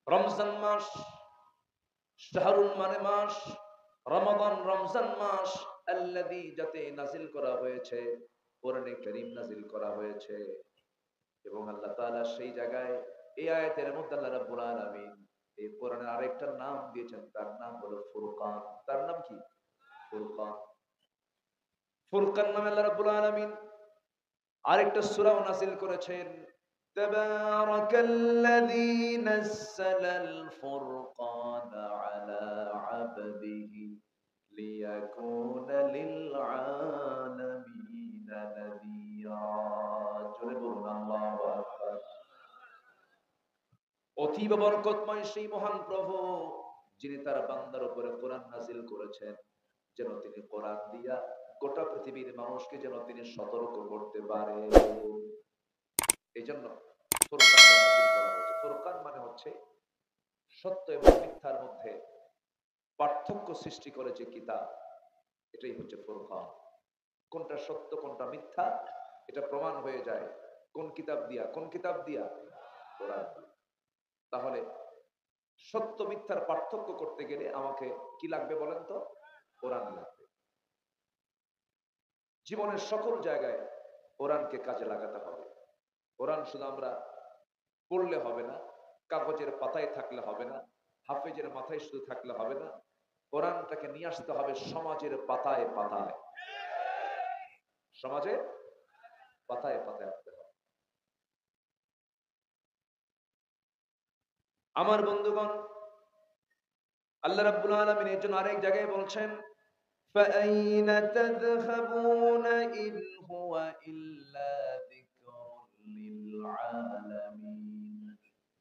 রমজান মাস, শাহরুল মানে মাস, রমাদান রমজান মাস, আল্লাযী যাতে নাজিল করা হয়েছে, কোরআনে কারীম নাজিল করা হয়েছে। এবং আল্লাহ তাআলা সেই জায়গায় এই আয়াতের মধ্যে আল্লাহ রাব্বুল আলামিন এই কোরআনের আরেকটা নাম দিয়েছেন, তার নাম হলো ফুরকান। তার নাম কি? ফুরকান। ফুরকান নামে আল্লাহ রাব্বুল আলামিন আরেকটা সূরাও নাযিল করেছেন। তাবারাকাল্লাযী নাযালাল ফুরকানা আলা আবদিহি লিয়াকুনা লিল আলামিনা নাযীরা। জোরে বলুন আল্লাহু আকবার। অতীব বরকতময় সেই মহান প্রভু, যিনি তার বান্দার উপরে কোরআন নাযিল করেছেন, যেন তিনি কোরআন দিয়া গোটা পৃথিবীর মানুষকে যেন তিনি সতর্ক করতে পারে। এই জন্য ফুরকান নাযিল করা হয়েছে। ফুরকান মানে হচ্ছে সত্য এবং মিথ্যার মধ্যে পার্থক্য সৃষ্টি করে যে কিতাব, এটাই হচ্ছে ফুরকান। কোনটা সত্য কোনটা মিথ্যা এটা প্রমাণ হয়ে যায় কোন কিতাব দিয়া? কোন কিতাব দিয়া? কোরআন। তাহলে সত্য মিথ্যার পার্থক্য করতে গেলে আমাকে কি লাগবে বলেন তো? কোরআন লাগবে। জীবনের সকল জায়গায় কোরআনকে কাজে লাগাতে হবে। কোরআন শুধু আমরা পড়লে হবে না, কাগজের পাতায় থাকলে হবে না, হাফেজের মাথায় শুধু থাকলে হবে না, কোরআনটাকে নিয়ে আসতে হবে সমাজের পাতায় পাতায়। সমাজের পাতায় পাতায় আসতে হবে। আমার বন্ধুগণ, আল্লাহ রাব্বুল আলামিন এর জন্য আরেক জায়গায় বলছেন, فَأَيْنَ تَذْهَبُونَ إِنْ هُوَ إِلَّا ذِكْرٌ لِلْعَالَمِينَ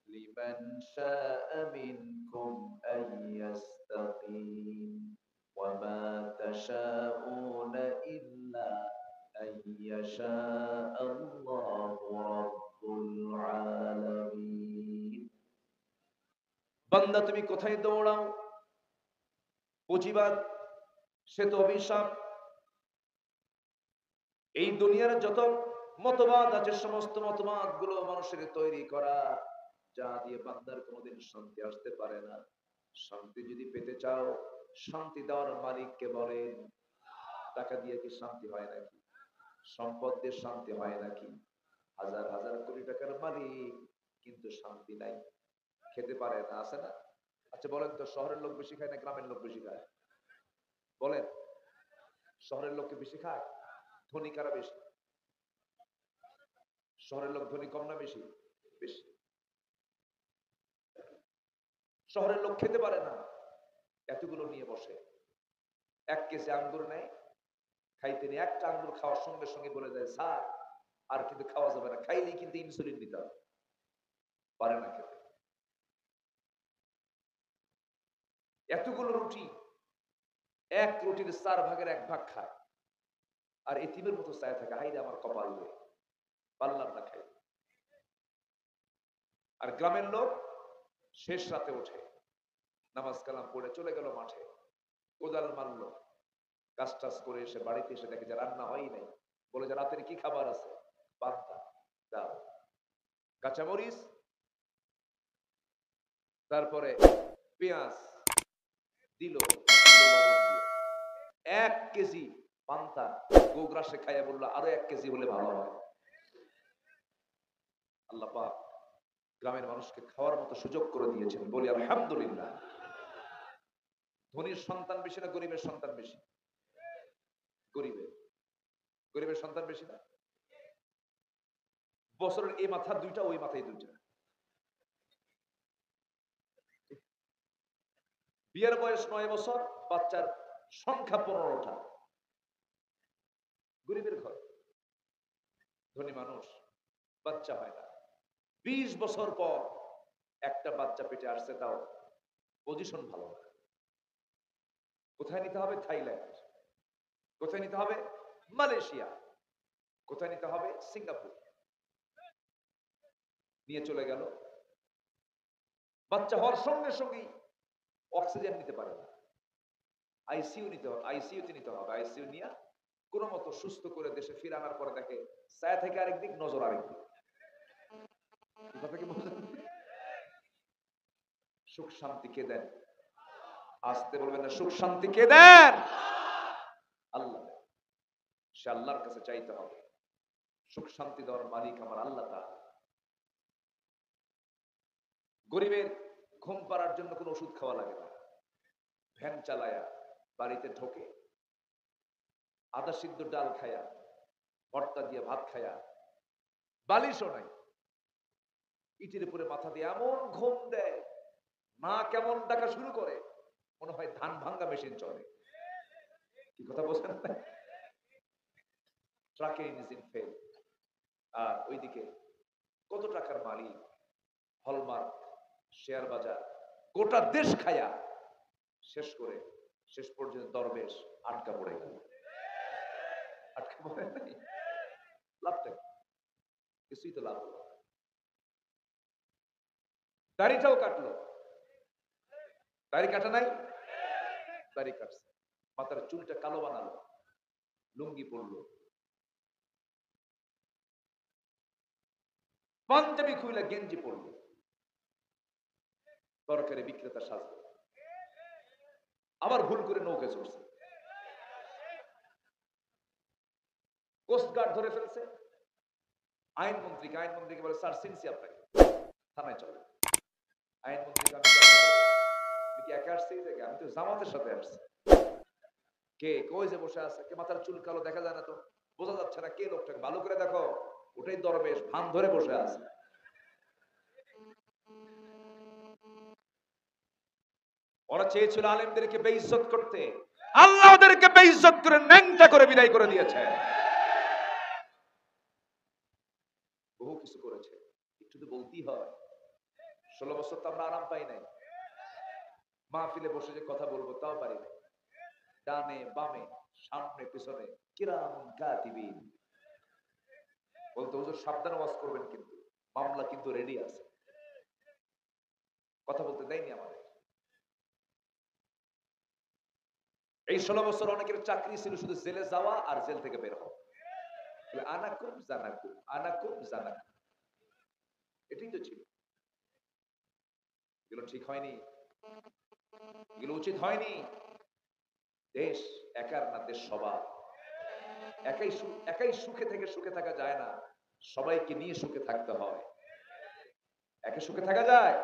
لِمَنْ شَاءَ مِنْكُمْ أَنْ يَسْتَقِيمَ وَمَا تَشَاءُونَ إِلَّا أَنْ يَشَاءَ اللَّهُ رَبُّ الْعَالَمِينَ। বান্দা তুমি কোথায় দৌড়াও? পুঁজিবাদ সে তো অভিশাপ। এই দুনিয়ার যত মতবাদ আছে সমস্ত মতবাদ গুলো মানুষের তৈরি করা, যা দিয়ে বান্দার কোনোদিন শান্তি আসতে পারে না। শান্তি যদি পেতে চাও, শান্তি দেওয়ার মালিককে বলেন। টাকা দিয়ে কি শান্তি হয় নাকি? সম্পদ দিয়ে শান্তি হয় নাকি? হাজার হাজার কোটি টাকার মালিক, কিন্তু শান্তি নাই, খেতে পারে না, আছে না? আচ্ছা বলেন তো, শহরের লোক বেশি খায় না গ্রামের লোক বেশি খায়? বলেন, শহরের লোককে বেশি খায়? ধনী কারা বেশি? শহরের লোক ধনী কম না বেশি? বেশি। শহরের লোক খেতে পারে না, এতগুলো নিয়ে বসে। 1 কেজি আঙ্গুর নেয়, খাইতে নিয়ে একটা আঙ্গুর খাওয়ার সঙ্গে সঙ্গে বলে যায়, স্যার আর কিন্তু খাওয়া যাবে না, খাইলেই কিন্তু ইনসুলিন দিতে হবে। পারে না খেতে। এতগুলো রুটি, এক রুটির 4/1 খায়, আর এতিমের মতো চায় থাকে, হাইরে আমার কপাল রে, পারলাম না খাই। আর গ্রামের লোক শেষ রাতে ওঠে, নামাজ কালাম পড়ে চলে গেল মাঠে, কোদাল মারলো, কাজ টাজ করে এসে বাড়িতে এসে দেখে যে রান্না হয়ই নাই। বলে যে রাতের কি খাবার আছে? পান্তা, ডাল, কাঁচামরিচ, তারপরে পেঁয়াজ দিল, 1 কেজি পান্তা গোগ্রাসে খাইয়া বললো আরো 1 কেজি হলে ভালো হয়। আল্লাহ পাক গ্রামের মানুষকে খাওয়ার মতো সুযোগ করে দিয়েছেন, বলি আলহামদুলিল্লাহ। ধনীর সন্তান বেশি না গরিবের সন্তান বেশি? গরিবের। গরিবের সন্তান বেশি না? বছরের এই মাথা 2টা, ওই মাথায় 2টা। বিয়ের বয়স 9 বছর, বাচ্চার সংখ্যা 15টা। গরিবের ঘর। ধনী মানুষ, বাচ্চা হয় না। 20 বছর পর একটা বাচ্চা পেটে আসছে, তাও পজিশন ভালো না। কোথায় নিতে হবে? থাইল্যান্ড। কোথায় নিতে হবে? মালয়েশিয়া। কোথায় নিতে হবে? সিঙ্গাপুর। নিয়ে চলে গেল, বাচ্চা হওয়ার সঙ্গে সঙ্গেই অক্সিজেন নিতে পারে না, আইসিইউ নিতে হবে, আইসিইউতে নিতে হবে। আইসিইউ নিয়ে কোনো মতো সুস্থ করে দেশে ফিরে আনার পরে দেখে ছায়া থেকে আরেক দিক, নজর আরেক দিক। কথা কি বলছেন? সুখ শান্তি কে দেন? আসতে বলবেন না, সুখ শান্তি কে দেন? আল্লাহ দেন। সে আল্লাহর কাছে চাইতে হবে। সুখ শান্তি দেওয়ার মালিক আমার আল্লাহ তাআলা। গরিবের ঘুম পাড়ার জন্য কোনো ওষুধ খাওয়া লাগে না। ভ্যান চালায়া বাড়িতে ঢোকে, আদা সিদ্ধ ডাল খায়া, ভর্তা দিয়ে ভাত খায়া, বালিশও নাই, ইটের উপরে মাথা দিয়ে এমন ঘুম দেয়, মা কেমন ডাকা শুরু করে, মনে হয় ধান ভাঙ্গা মেশিন চলে। কি কথা বলছেন? ট্রাকের ইঞ্জিন ফেল। আর ওইদিকে কত টাকার মালিক, হলমার্ক, শেয়ার বাজার, গোটা দেশ খায়া শেষ করে শেষ পর্যন্ত দরবেশ আটকা পড়ে গেল। আটকা পড়ে নাই, লাভটা কি? কিছুই তো লাভ হলো না। দাড়িটাও কাটলো, দাড়ি কাটা নাই, দাড়ি কাটছে, মাথার চুলটা কালো বানালো, লুঙ্গি পরলো, পাঞ্জাবি খুইলা গেঞ্জি পরলো, তরকারি বিক্রেতা সাজলো, আবার ভুল করে নৌকে চড়ছে, কোস্টগার্ড ধরে ফেলছে, আইনমন্ত্রীকে বলে স্যার চিনছি আপনাকে, থানায় চলে। আইনমন্ত্রীকে আমি কি একা আসছি? আমি তো জামাতের সাথে আসছি। কে? কই যে বসে আছে, কে মাথার চুল কালো, দেখা যায় না তো, বোঝা যাচ্ছে না কে লোকটাকে, ভালো করে দেখো, ওটাই দরবেশ, ভান ধরে বসে আছে। ওরা চেয়েছিল আলেমদেরকে বেইজ্জত করতে, আল্লাহ ওদেরকে বেইজ্জত করে ন্যাংটা করে বিদায় করে দিয়েছে। বহু কিছু করেছে, একটু তো বলতেই হয়। 16 বছর তো আমরা আরাম পাই নাই, মাহফিলে বসে যে কথা বলবো তাও পারি নাই। ডানে বামে সামনে পিছনে কিরামুন কাতিবিন বলতো, হুজুর সাবধানে ওয়াজ করবেন, কিন্তু মামলা কিন্তু রেডি আছে। কথা বলতে দেয়নি আমাদের। এই 16 বছর অনেকের চাকরি ছিল শুধু জেলে যাওয়া আর জেল থেকে বের হওয়া। আনাকুম জানাকুম, আনাকুম জানাকুম, এটাই তো ছিল। এগুলো ঠিক হয়নি, এগুলো উচিত হয়নি। দেশ একার না, দেশ সবার। একাই সুখে থেকে সুখে থাকা যায় না, সবাইকে নিয়ে সুখে থাকতে হয়। একে সুখে থাকা যায়,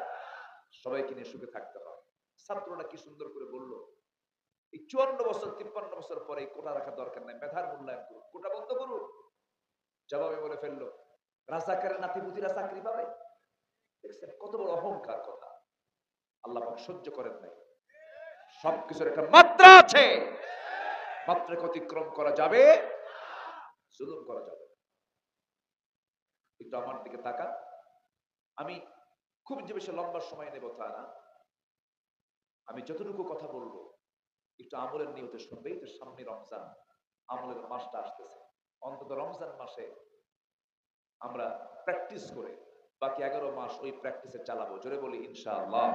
সবাইকে নিয়ে সুখে থাকতে হয়। ছাত্ররা কি সুন্দর করে বললো, এই 54 বছর 53 বছর পরে কোটা রাখার দরকার নাই, মেধার মূল্যায়ন করুন, কোটা বন্ধ করুন। জবাবে বলে ফেললো, রাজাকারের নাতিপুতিরা চাকরি পাবে। দেখছেন কত বড় অহংকার কথা। আল্লাহ পাক সহ্য করেন নাই। সবকিছুর একটা মাত্রা আছে, মাত্রাকে অতিক্রম করা যাবে, জুলুম করা যাবে। একটু আমার দিকে তাকা। আমি খুব যে বেশি লম্বা সময় নেব তা না, আমি যতটুকু কথা বলবো একটু আমলের নিয়তে শুনবেই তো। সামনে রমজান, আমলের মাসটা আসতেছে, অন্তত রমজান মাসে আমরা প্র্যাকটিস করে বাকি 11 মাস ওই প্র্যাকটিসে চালাবো। জোরে বলি ইনশাআল্লাহ।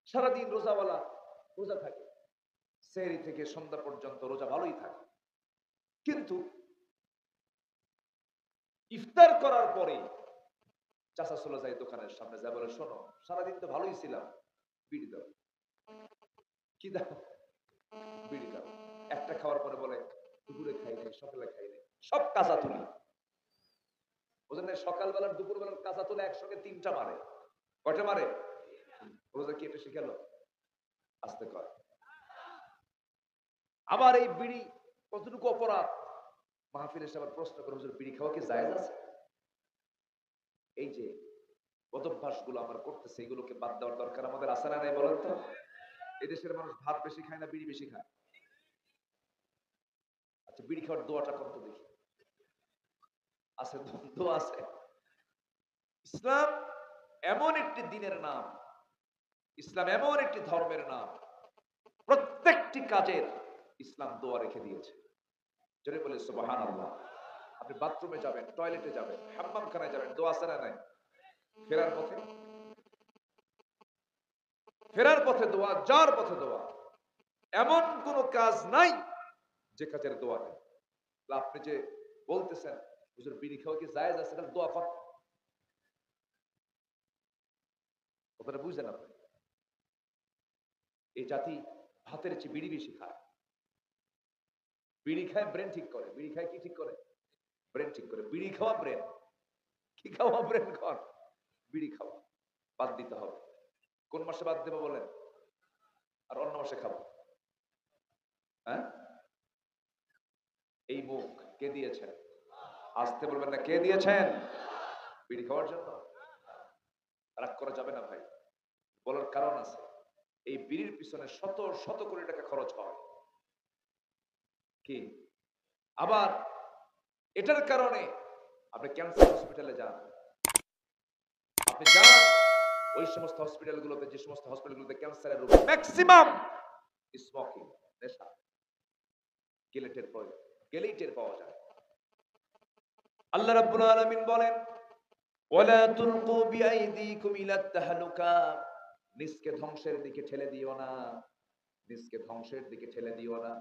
সারাদিন রোজাওয়ালা রোজা থাকে, সেহরি থেকে সন্ধ্যা পর্যন্ত রোজা ভালোই থাকে, কিন্তু ইফতার করার পরে চাচা চলে যায় দোকানের সামনে, যা বলে, শোনো সারাদিন তো ভালোই ছিলাম, বিড়ি দাও। কি দাও? বিড়ি দাও। একটা খাওয়ার পরে বলে, দুপুরে খাই নাই, সকালে খাই নাই, সব কাঁচা তুলি। বুঝলেন, সকালবেলার দুপুরবেলার কাঁচা তুলে একসঙ্গে 3টা মারে। কয়টা মারে? রোজা কি এটা শিখালো? আস্তে কর। আবার এই বিড়ি কতটুকু অপরাধ? মাহফিলে এসে আবার প্রশ্ন করে, হুজুর বিড়ি খাওয়া কি জায়েজ আছে? এই যে বদভ্যাস গুলো আমরা করতেছি, এগুলোকে বাদ দেওয়ার দরকার আমাদের আছে না নাই বলেন তো? এদেশের মানুষ ভাত বেশি খায় না বিড়ি বেশি খায়? আচ্ছা, বিড়ি খাওয়ার দোয়াটা কত দেখি আছে? দোয়া আছে। ইসলাম এমন একটি দিনের নাম, ইসলাম এমন একটি ধর্মের নাম, প্রত্যেকটি কাজের ইসলাম দোয়া রেখে দিয়েছে। জোরে বলে সুবহানাল্লাহ। আপনি বাথরুমে যাবেন, টয়লেটে যাবেন, হাম্মামখানায় যাবেন, দোয়া আছে না নাই? ফেরার পথে, ফেরার পথে দোয়া, যার পথে দোয়া। এমন কোন কাজ নাই যে কাজের দোয়া নেই। আপনি যে বলতেছেন হুজুর বিড়ি খাওয়া কি জায়েজ আছে, তাহলে দোয়া কর। কথাটা বুঝলেন আপনি? এই জাতি ভাতের চেয়ে বিড়ি বেশি খায়। বিড়ি খায় ব্রেন ঠিক করে। বিড়ি খায় কি ঠিক করে? ব্রেন ঠিক করে। বিড়ি খাওয়া ব্রেন। কি খাওয়া ব্রেন কর? বিড়ি খাওয়া। বাদ দিতে হবে। কোন মাসে বাদ দেব বলেন? আর অন্য মাসে খাবো। হ্যাঁ? এই মুখ কে দিয়েছেন? আসতে বলবেন না, কে দিয়েছেন? বিড়ি খাওয়ার জন্য? রাগ করা যাবে না ভাই। বলার কারণ আছে। এই বিড়ির পিছনে শত শত কোটি টাকা খরচ হয়। কি? আবার এটার কারণে আপনি ক্যান্সার হসপিটালে যান। আপনি যান ওই সমস্ত হসপিটালগুলোতে, যে সমস্ত হসপিটালগুলোতে ক্যান্সারের রোগী ম্যাক্সিমাম স্মোকিং, নেশা। গেলেই টের পাওয়া যায়। আল্লাহ রাব্বুল আলামিন বলেন, ওয়ালা তুলকু বিআইদিকুম ইলাত তাহলুকা, নিজকে ধ্বংসের দিকে ঠেলে দিও না। নিজকে ধ্বংসের দিকে ঠেলে দিও না।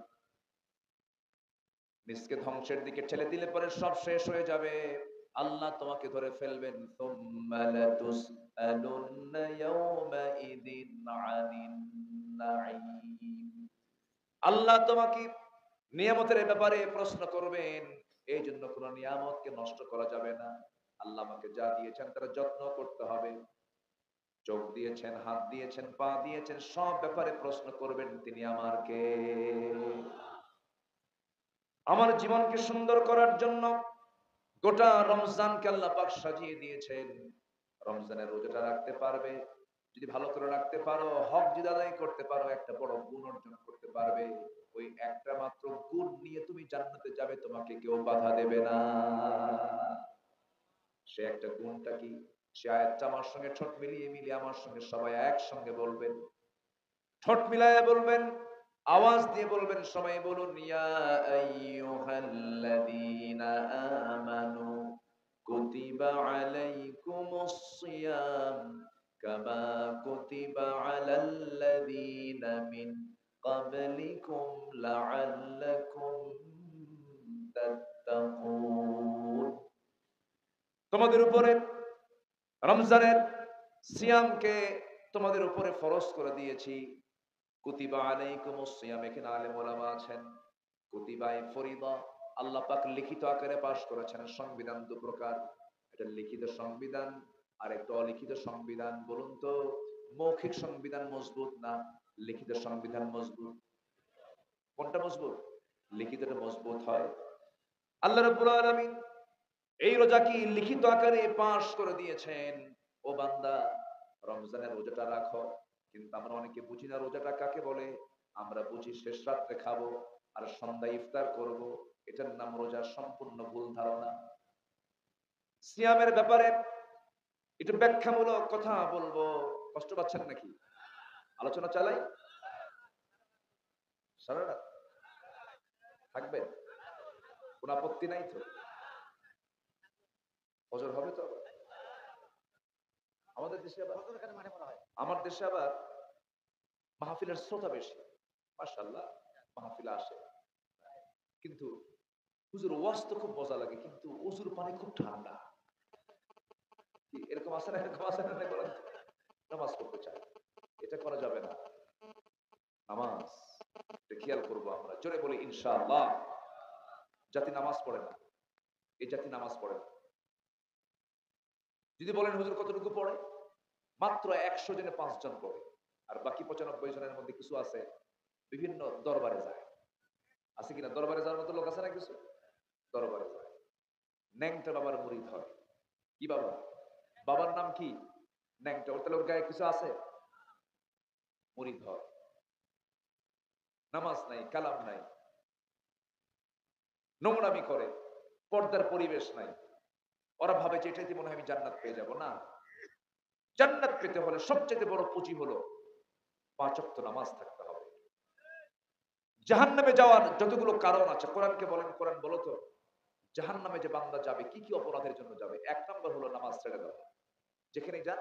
নিজকে ধ্বংসের দিকে ঠেলে দিলে পরে সব শেষ হয়ে যাবে। আল্লাহ তোমাকে ধরে ফেলবেন। সুম্মা লাতুসআলুন্না ইয়াওমাইযিন আনিন নাঈম। আল্লাহ তোমাকে নিয়ামতের ব্যাপারে প্রশ্ন করবেন। এই জন্য কোন নিয়ামতকে নষ্ট করা যাবে না। আল্লাহ আমাকে যা দিয়েছেন তার যত্ন করতে হবে। চোখ দিয়েছেন, হাত দিয়েছেন, পা দিয়েছেন, সব ব্যাপারে প্রশ্ন করবেন তিনি আমার কে। আমার জীবনকে সুন্দর করার জন্য গোটা রমজানকে আল্লাহ পাক সাজিয়ে দিয়েছেন। রমজানের রোজাটা রাখতে পারবে, যদি ভালো করে রাখতে পারো, হক যদি আদায় করতে পারো, একটা বড় গুণ অর্জন করতে পারবে। ওই একটা মাত্র গুণ নিয়ে তুমি জান্নাতে যাবে, তোমাকে কেউ বাধা দেবে না। সে একটা গুণটা কি? সে আয়াতটা আমার সঙ্গে ঠোঁট মিলিয়ে আমার সঙ্গে সবাই একসঙ্গে বলবেন, ঠোঁট মিলায়া বলবেন, আওয়াজ দিয়ে বলবেন, সবাই বলুন, ইয়া আইয়ুহাল্লাযীনা আমানু কুতিবা আলাইকুমুস সিয়াম কামা কুতিবা আলাল্লাযীনা মিন ক্বাবলিকুম লাআল্লাকুম তাত্তাকুন। তোমাদের উপরে রমজানের সিয়ামকে তোমাদের উপরে ফরজ করে দিয়েছি। কুতিবা আলাইকুমুস সিয়াম, এখানে আলেম ওলামা আছেন। কুতিবায়ে ফরিদা, আল্লাহ পাক লিখিত আকারে পাশ করেছেন। সংবিধান দু প্রকার, এটা লিখিত সংবিধান আর একটা অলিখিত সংবিধান। বলুন তো, মৌখিক সংবিধান মজবুত না লিখিত সংবিধান মজবুত? কোনটা মজবুত? লিখিতটা মজবুত হয়। আল্লাহ রাব্বুল আলামিন এই রোজা কি লিখিত আকারে পাশ করে দিয়েছেন। ও বান্দা, রমজানের রোজাটা রাখো। কিন্তু আমরা অনেকে বুঝি না রোজাটা কাকে বলে। আমরা বুঝি শেষ রাত্রে খাবো আর সন্ধ্যায় ইফতার করব, এটার নাম রোজা। সম্পূর্ণ ভুল ধারণা। সিয়ামের ব্যাপারে একটু ব্যাখ্যামূলক কথা বলবো। কষ্ট পাচ্ছেন নাকি? আলোচনা চালাই? সারা রাত থাকবে? কোন আপত্তি নাই তো? ফজর হবে তো? আমাদের দেশে আবার, আমার দেশে আবার মাহফিলের শ্রোতা বেশি। মাশাআল্লাহ, মাহফিলে আসে। কিন্তু হুজুর ওয়াজ তো খুব মজা লাগে, কিন্তু ওযুর পানি খুব ঠান্ডা। কি এরকম আছে না? এরকম আছে না? বলেন তো। নামাজ পড়তে চাই, এটা করা যাবে না। নামাজ এটা খেয়াল করবো আমরা। জোরে বলি ইনশাআল্লাহ। জাতি নামাজ পড়ে না, এই জাতি নামাজ পড়ে না। যদি বলেন হুজুর কতটুকু পড়ে, মাত্র 100 জনে 5 জন পড়ে। আর বাকি 95 জনের মধ্যে কিছু আছে বিভিন্ন দরবারে যায়। আছে কিনা? দরবারে যাওয়ার মতো লোক আছে না কিছু? দরবারে যায়, ন্যাংটা বাবার মুরিদ হয়। কি বাবা? বাবার নাম কি? ন্যাংটা। ওর তাহলে ওর গায়ে কিছু আছে? মুরিদ হয়। নামাজ নাই, কালাম নাই, নোংরামি করে, পর্দার পরিবেশ নাই। ওরা ভাবে যে এটাইতে মনে হয় আমি জান্নাত পেয়ে যাব। না, জান্নাত পেতে হলে সবচেয়ে বড় পুঁজি হলো 5 ওয়াক্ত নামাজ থাকতে হবে। জাহান্নামে যাওয়ার যতগুলো কারণ আছে, কোরআনকে বলেন, কোরআন বলো তো জাহান্নামে যে বান্দা যাবে কি কি অপরাধের জন্য যাবে। 1 নম্বর হলো নামাজ ছেড়ে দেওয়া। যেখানে যান,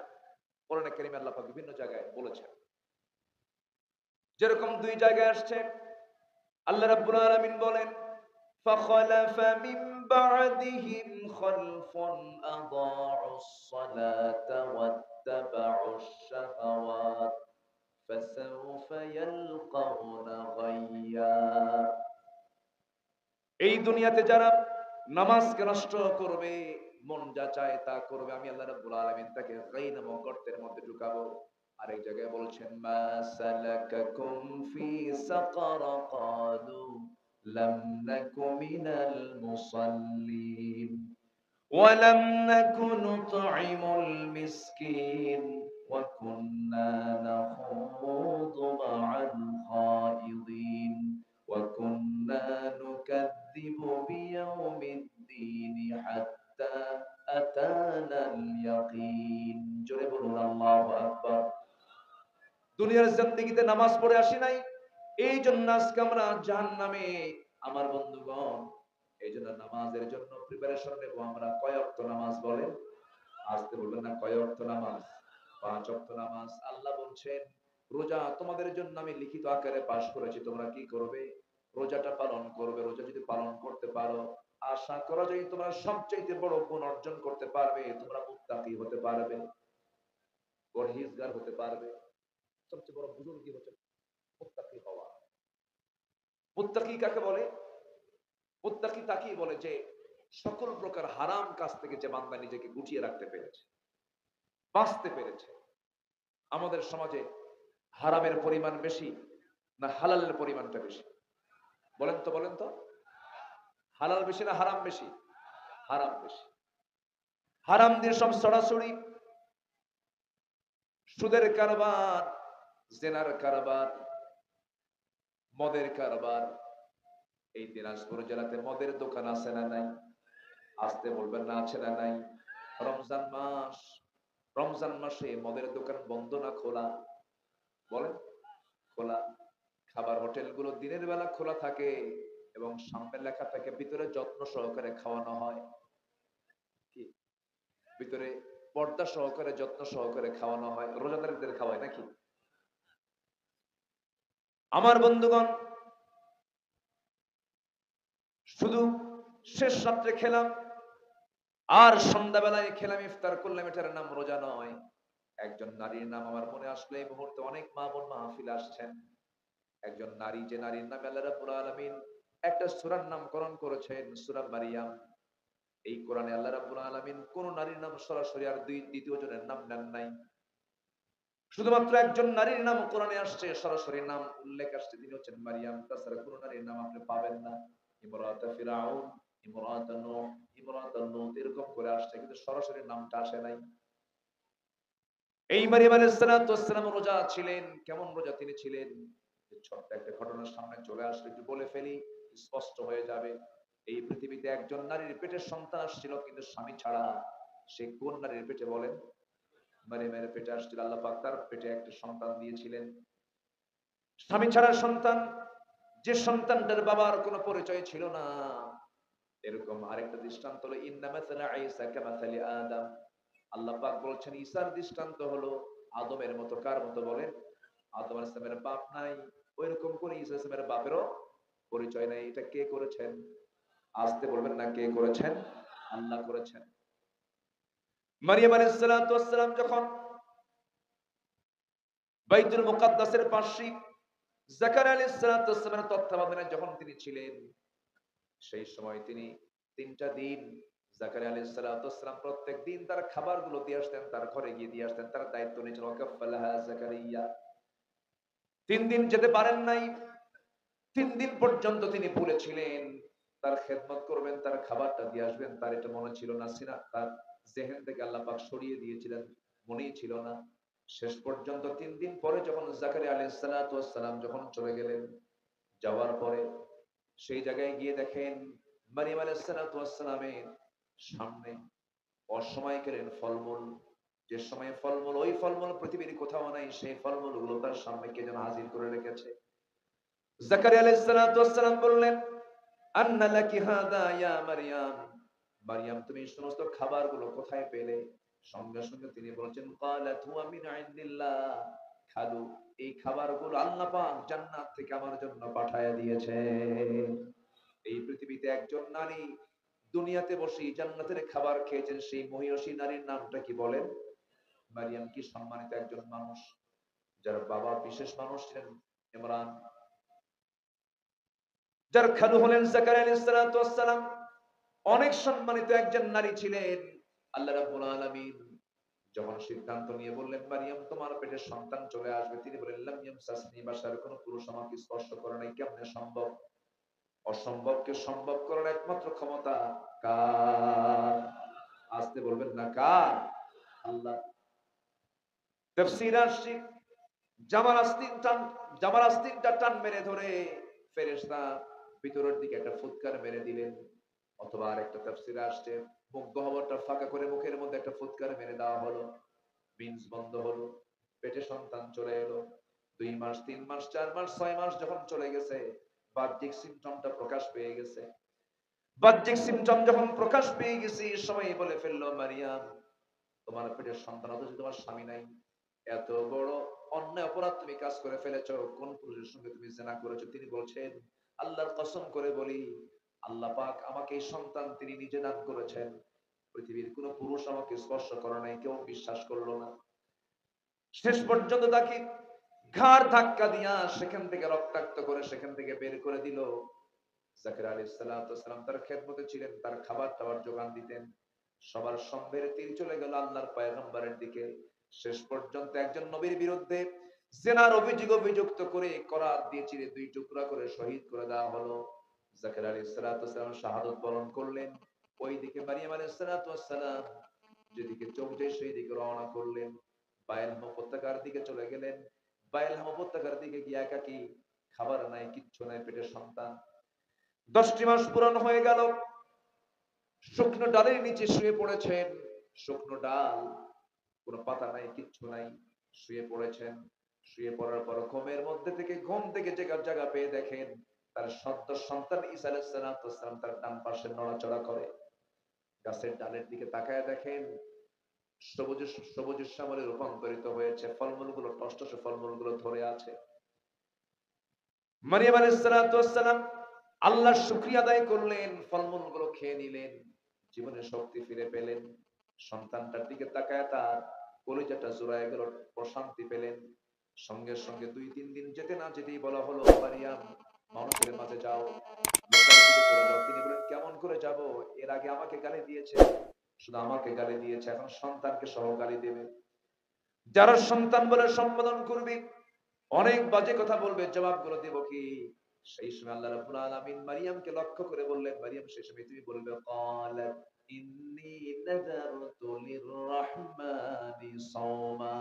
কোরআনে কারীমে আল্লাহ পাক বিভিন্ন জায়গায় বলেছেন। যেরকম 2 জায়গায় আসছে, আল্লাহ রাব্বুল আলামিন বলেন, فخلف من بعدهم خلف أضاعوا الصلاة واتبعوا الشهوات فسوف يلقون غيا। এই দুনিয়াতে যারা নামাজকে নষ্ট করবে, মন যা চায় তা করবে, আমি আল্লাহ রাব্বুল আলামিন তাকে গাই নামক গর্তের মধ্যে ঢুকাবো। আরেক জায়গায় বলছেন মা সালাকাকুম ফি সাকার ক্বালু লাম নাকু মিনাল মুসাল্লিন ওয়া লাম নাকু নুতঈমুল মিসকিন ওয়া কুন্না নাখুযু মা'আল খাইদিন ওয়া কুন্না নুকাযযিবু বিয়াউমিদ্দিন হাত্তা আতানাল ইয়াকিন। জোরে বলুন আল্লাহু আকবার। দুনিয়ার জিন্দেগিতে নামাজ পড়ে আসি নাই, এই জন্য আজকে আমরা জাহান্নামে। আমার বন্ধুগণ, এই জন্য নামাজের জন্য প্রিপারেশন নেব আমরা। কয় ওয়াক্ত নামাজ বলেন? আসতে বলবেন না, কয় ওয়াক্ত নামাজ? 5 ওয়াক্ত নামাজ। আল্লাহ বলছেন রোজা তোমাদের জন্য আমি লিখিত আকারে পাশ করেছি, তোমরা কি করবে? রোজাটা পালন করবে। রোজা যদি পালন করতে পারো, আশা করা যায় তোমরা সবচেয়ে বড় গুণ অর্জন করতে পারবে, তোমরা মুত্তাকি হতে পারবে, পরহেজগার হতে পারবে। সবচেয়ে বড় বুজুর্গি হচ্ছে মুত্তাকি হওয়া। মুত্তাকি কাকে বলে? মুত্তাকি তাকেই বলে যে সকল প্রকার হারাম কাজ থেকে যে বান্দা নিজেকে গুটিয়ে রাখতে পেরেছে, বাঁচতে পেরেছে। আমাদের সমাজে হারামের পরিমাণ বেশি না হালালের পরিমাণটা বেশি? বলেন তো, বলেন তো। হালাল বেশি না হারাম বেশি? হারাম বেশি। হারাম দিয়ে সব ছড়াছড়ি, সুদের কারবার, জেনার কারবার, মদের কারবার। এই দিনাজপুর জেলাতে মদের দোকান আছে না নাই? আসতে বলবেন না, আছে না নাই? রমজান মাস, রমজান মাসে মদের দোকান বন্ধ না খোলা? বলেন। খোলা। খাবার হোটেলগুলো দিনের বেলা খোলা থাকে এবং সামনে লেখা থাকে ভিতরে যত্ন সহকারে খাওয়ানো হয়। কি ভিতরে পর্দা সহকারে যত্ন সহকারে খাওয়ানো হয়? রোজাদারদের খাওয়ায় নাকি? আমার বন্ধুগণ, শুধু শেষ রাত্রে খেলাম আর সন্ধ্যাবেলায় খেলাম, ইফতার করলাম, এটার নাম রোজা নয়। একজন নারীর নাম আমার মনে আসলে এই মুহূর্তে, অনেক মা বোন মাহফিল আসছেন। একজন নারী, যে নারীর নামে আল্লাহ রাব্বুল আলামিন একটা সূরার নামকরণ করেছেন, সূরা মারিয়াম। এই কোরআনে আল্লাহ রাব্বুল আলামিন কোন নারীর নাম সরাসরি আর দ্বিতীয় জনের নাম নেন নাই। শুধুমাত্র একজন নারীর নাম কোরআনে আসছে, সরাসরি নাম উল্লেখ আসছে, তিনি হচ্ছেন মারিয়াম। তাছাড়া কোন নারীর নাম আপনি পাবেন না। ইমরাতা ফিরাউন, ইমরাতা নূহ, ইমরাতা লূত এরকম করে আসছে, কিন্তু সরাসরি নামটা আসে নাই। এই মারিয়াম আলাইহিস সালাতু ওয়াস সালাম রোজা ছিলেন। কেমন রোজা তিনি ছিলেন? ছোট্ট একটা ঘটনার সামনে চলে আসলে একটু বলে ফেলি, স্পষ্ট হয়ে যাবে। এই পৃথিবীতে একজন নারীর পেটে সন্তান আসছিল, কিন্তু স্বামী ছাড়া। সে কোন নারীর পেটে বলেন? মারিয়ামের পেটে আসছিল। আল্লাহ পাক তার পেটে একটা সন্তান দিয়েছিলেন, স্বামী ছাড়া সন্তান। যে সন্তানটার বাবার কোনো পরিচয় ছিল না। এরকম আরেকটা দৃষ্টান্ত হলো ইন্না মাসালা ঈসা কামাসালি আদম। আল্লাহ পাক বলছেন ঈসার দৃষ্টান্ত হলো আদমের মতো। কার মতো বলেন? আদম আলাইহিস সালামের বাপ নাই, ওইরকম করে ঈসা আলাইহিস সালামের বাপেরও পরিচয় নাই। এটা কে করেছেন? আসতে বলবেন না, কে করেছেন? আল্লাহ করেছেন। মারিয়াম আলাইহিস সালাতু ওয়াস সালাম যখন বাইতুল মুকাদ্দাসের পাশে জাকারিয়া আলাইহিস সালাতু ওয়াস সালামের তত্ত্বাবধানে যখন তিনি ছিলেন, সেই সময় তিনি 3টা দিন জাকারিয়া আলাইহিস সালাতু ওয়াস সালাম প্রত্যেক দিন তার খাবারগুলো দিয়ে আসতেন, তার ঘরে গিয়ে দিয়ে আসতেন, তার দায়িত্ব নিয়েছেন। ওয়াকাফালাহা জাকারিয়া। 3 দিন যেতে পারেন নাই। 3 দিন পর্যন্ত তিনি বলেছিলেন তার খেদমত করবেন, তার খাবারটা দিয়ে আসবেন। তার এটা মনে ছিল না, সিনা তার জেহেন থেকে আল্লাহ পাক সরিয়ে দিয়েছিলেন, মনেই ছিল না। শেষ পর্যন্ত 3 দিন পরে যখন জাকারিয়া আলাইহিস সালাতু ওয়াস সালাম যখন চলে গেলেন, যাওয়ার পরে সেই জায়গায় গিয়ে দেখেন মারিয়াম আলাইহিস সালাতু ওয়াস সালামের সামনে অসময়কালীন ফলমূল, যে সময়ে ফলমূল, ওই ফলমূল পৃথিবীর কোথাও নাই, সেই ফলমূলগুলো তার সামনে কে যেন হাজির করে রেখেছে। জাকারিয়া আলাইহিস সালাতু ওয়াস সালাম বললেন আন্না লাকি হাদা ইয়া মারিয়াম। মারিয়াম, তুমি এই সমস্ত খাবারগুলো কোথায় পেলে? সঙ্গে সঙ্গে তিনি বলেছেন ক্বালাত হুয়া মিন ইনদিল্লাহ। খালু, এই খাবারগুলো আল্লাহ পাক জান্নাত থেকে আমার জন্য পাঠায়া দিয়েছে। এই পৃথিবীতে একজন নারী দুনিয়াতে বসে জান্নাতের খাবার খেয়েছেন, সেই মহিয়সী নারীর নামটা কি বলেন? মারিয়াম কি সম্মানিত একজন মানুষ, যার বাবা বিশেষ মানুষ ছিলেন ইমরান, যার খালু হলেন জাকারিয়া আলাইহিস সালাতু ওয়াস সালাম, অনেক সম্মানিত একজন নারী ছিলেন। আল্লাহ রাব্বুল আলামিন যখন সিদ্ধান্ত নিয়ে বললেন মারিয়াম তোমার পেটে সন্তান চলে আসবে, তিনি বললেন লাম ইয়ামসাসনি বাশার, কোন পুরুষ আমাকে স্পর্শ করে নাই। কেমনে সম্ভব? অসম্ভবকে সম্ভব করার একমাত্র ক্ষমতা কার? আসতে বলবেন না কার? আল্লাহ। তাফসীর আসছে জামার আস্তিনটা টান মেরে ধরে ফেরেশতা ভিতরের দিকে একটা ফুৎকার মেরে দিলেন। অথবা আরেকটা তাফসীরে আসছে মুখ গহ্বরটা ফাঁকা করে মুখের মধ্যে একটা ফুৎকার মেরে দেওয়া হলো, মিন্স বন্ধ হলো, পেটে সন্তান চলে এলো। 2 মাস 3 মাস 4 মাস 6 মাস যখন চলে গেছে, বাহ্যিক সিম্পটমটা প্রকাশ পেয়ে গেছে। বাহ্যিক সিম্পটম যখন প্রকাশ পেয়ে গেছে, সবাই বলে ফেললো মারিয়াম তোমার পেটের সন্তান, অথচ তোমার স্বামী নাই। এত বড় অন্যায় অপরাধ তুমি কাজ করে ফেলেছো, কোন পুরুষের সঙ্গে তুমি জিনা করেছো? তিনি বলছেন আল্লাহর কসম করে বলি, আল্লাহ পাক আমাকে এই সন্তান তিনি নিজে দান করেছেন। পৃথিবীর কোন পুরুষ আমাকে স্পর্শ করে নাই, কেউ বিশ্বাস করলো না। শেষ পর্যন্ত তাকে ঘাড় ধাক্কা দিয়া সেখান থেকে রক্তাক্ত করে সেখান থেকে বের করে দিল। জাকারিয়া আলাইহিস সালাম তার খেদমতে ছিলেন, তার খাবার টাবার যোগান দিতেন। সবার সম্ভের তীর চলে গেল আল্লাহর পয়গম্বরের দিকে। শেষ পর্যন্ত একজন নবীর বিরুদ্ধে জিনার অভিযুক্ত করে করাত দিয়ে চিরে 2 টুকরা করে শহীদ করে দেওয়া হলো। জাকারিয়া আলাইহিস সালাম শাহাদাত বরণ করলেন। ওইদিকে মারিয়াম আলাইহিস সালাম যেদিকে চোখ যায় সেই দিকে রওনা করলেন। বায়লহাম উপত্যকার দিকে চলে গেলেন। বায়লহাম উপত্যকার দিকে গিয়ে একাকী, খাবার নাই, কিচ্ছু নাই, পেটের সন্তান। 10টি মাস পূরণ হয়ে গেল। শুকনো ডালের নিচে শুয়ে পড়েছেন। শুকনো ডাল, কোনো পাতা নাই, কিচ্ছু নাই, শুয়ে পড়েছেন। শুয়ে পড়ার পর ঘুম থেকে জায়গা পেয়ে দেখেন তার সদ্য সন্তান ঈসা আলাইহিস সালাম তার ডান পাশে নড়াচড়া করে। গাছের ডালের দিকে তাকায় দেখেন সবুজ সবুজ শ্যামলে রূপান্তরিত হয়েছে, ফলমূলগুলো টসটসে ফলমূলগুলো ধরে আছে। মারিয়াম আলাইহিস সালাম আল্লাহর শুকরিয়া আদায় করলেন, ফলমূলগুলো খেয়ে নিলেন, জীবনের শক্তি ফিরে পেলেন। সন্তানটার দিকে তাকায় তার কলিজাটা জোড়ায় গেল, প্রশান্তি পেলেন। সঙ্গে সঙ্গে 2-3 দিন যেতে না যেতেই বলা হলো মারিয়াম মানুষের মাঝে যাও, লোকের দিকে চলে যাও। তিনি বলেন কেমন করে যাব? এর আগে আমাকে গালি দিয়েছে, শুধু আমাকে গালি দিয়েছে, এখন সন্তানকে সহ গালি দেবে। যারা সন্তান বলে সম্বোধন করবে, অনেক বাজে কথা বলবে, জবাবগুলো দেব কি? সেই সময় আল্লাহ রাব্বুল আলামিন মারিয়ামকে লক্ষ্য করে বললেন মারিয়াম সেই সময় তুমি বলবে ক্বালাত ইন্নী নাযারতু লিররহমানি সাওমা,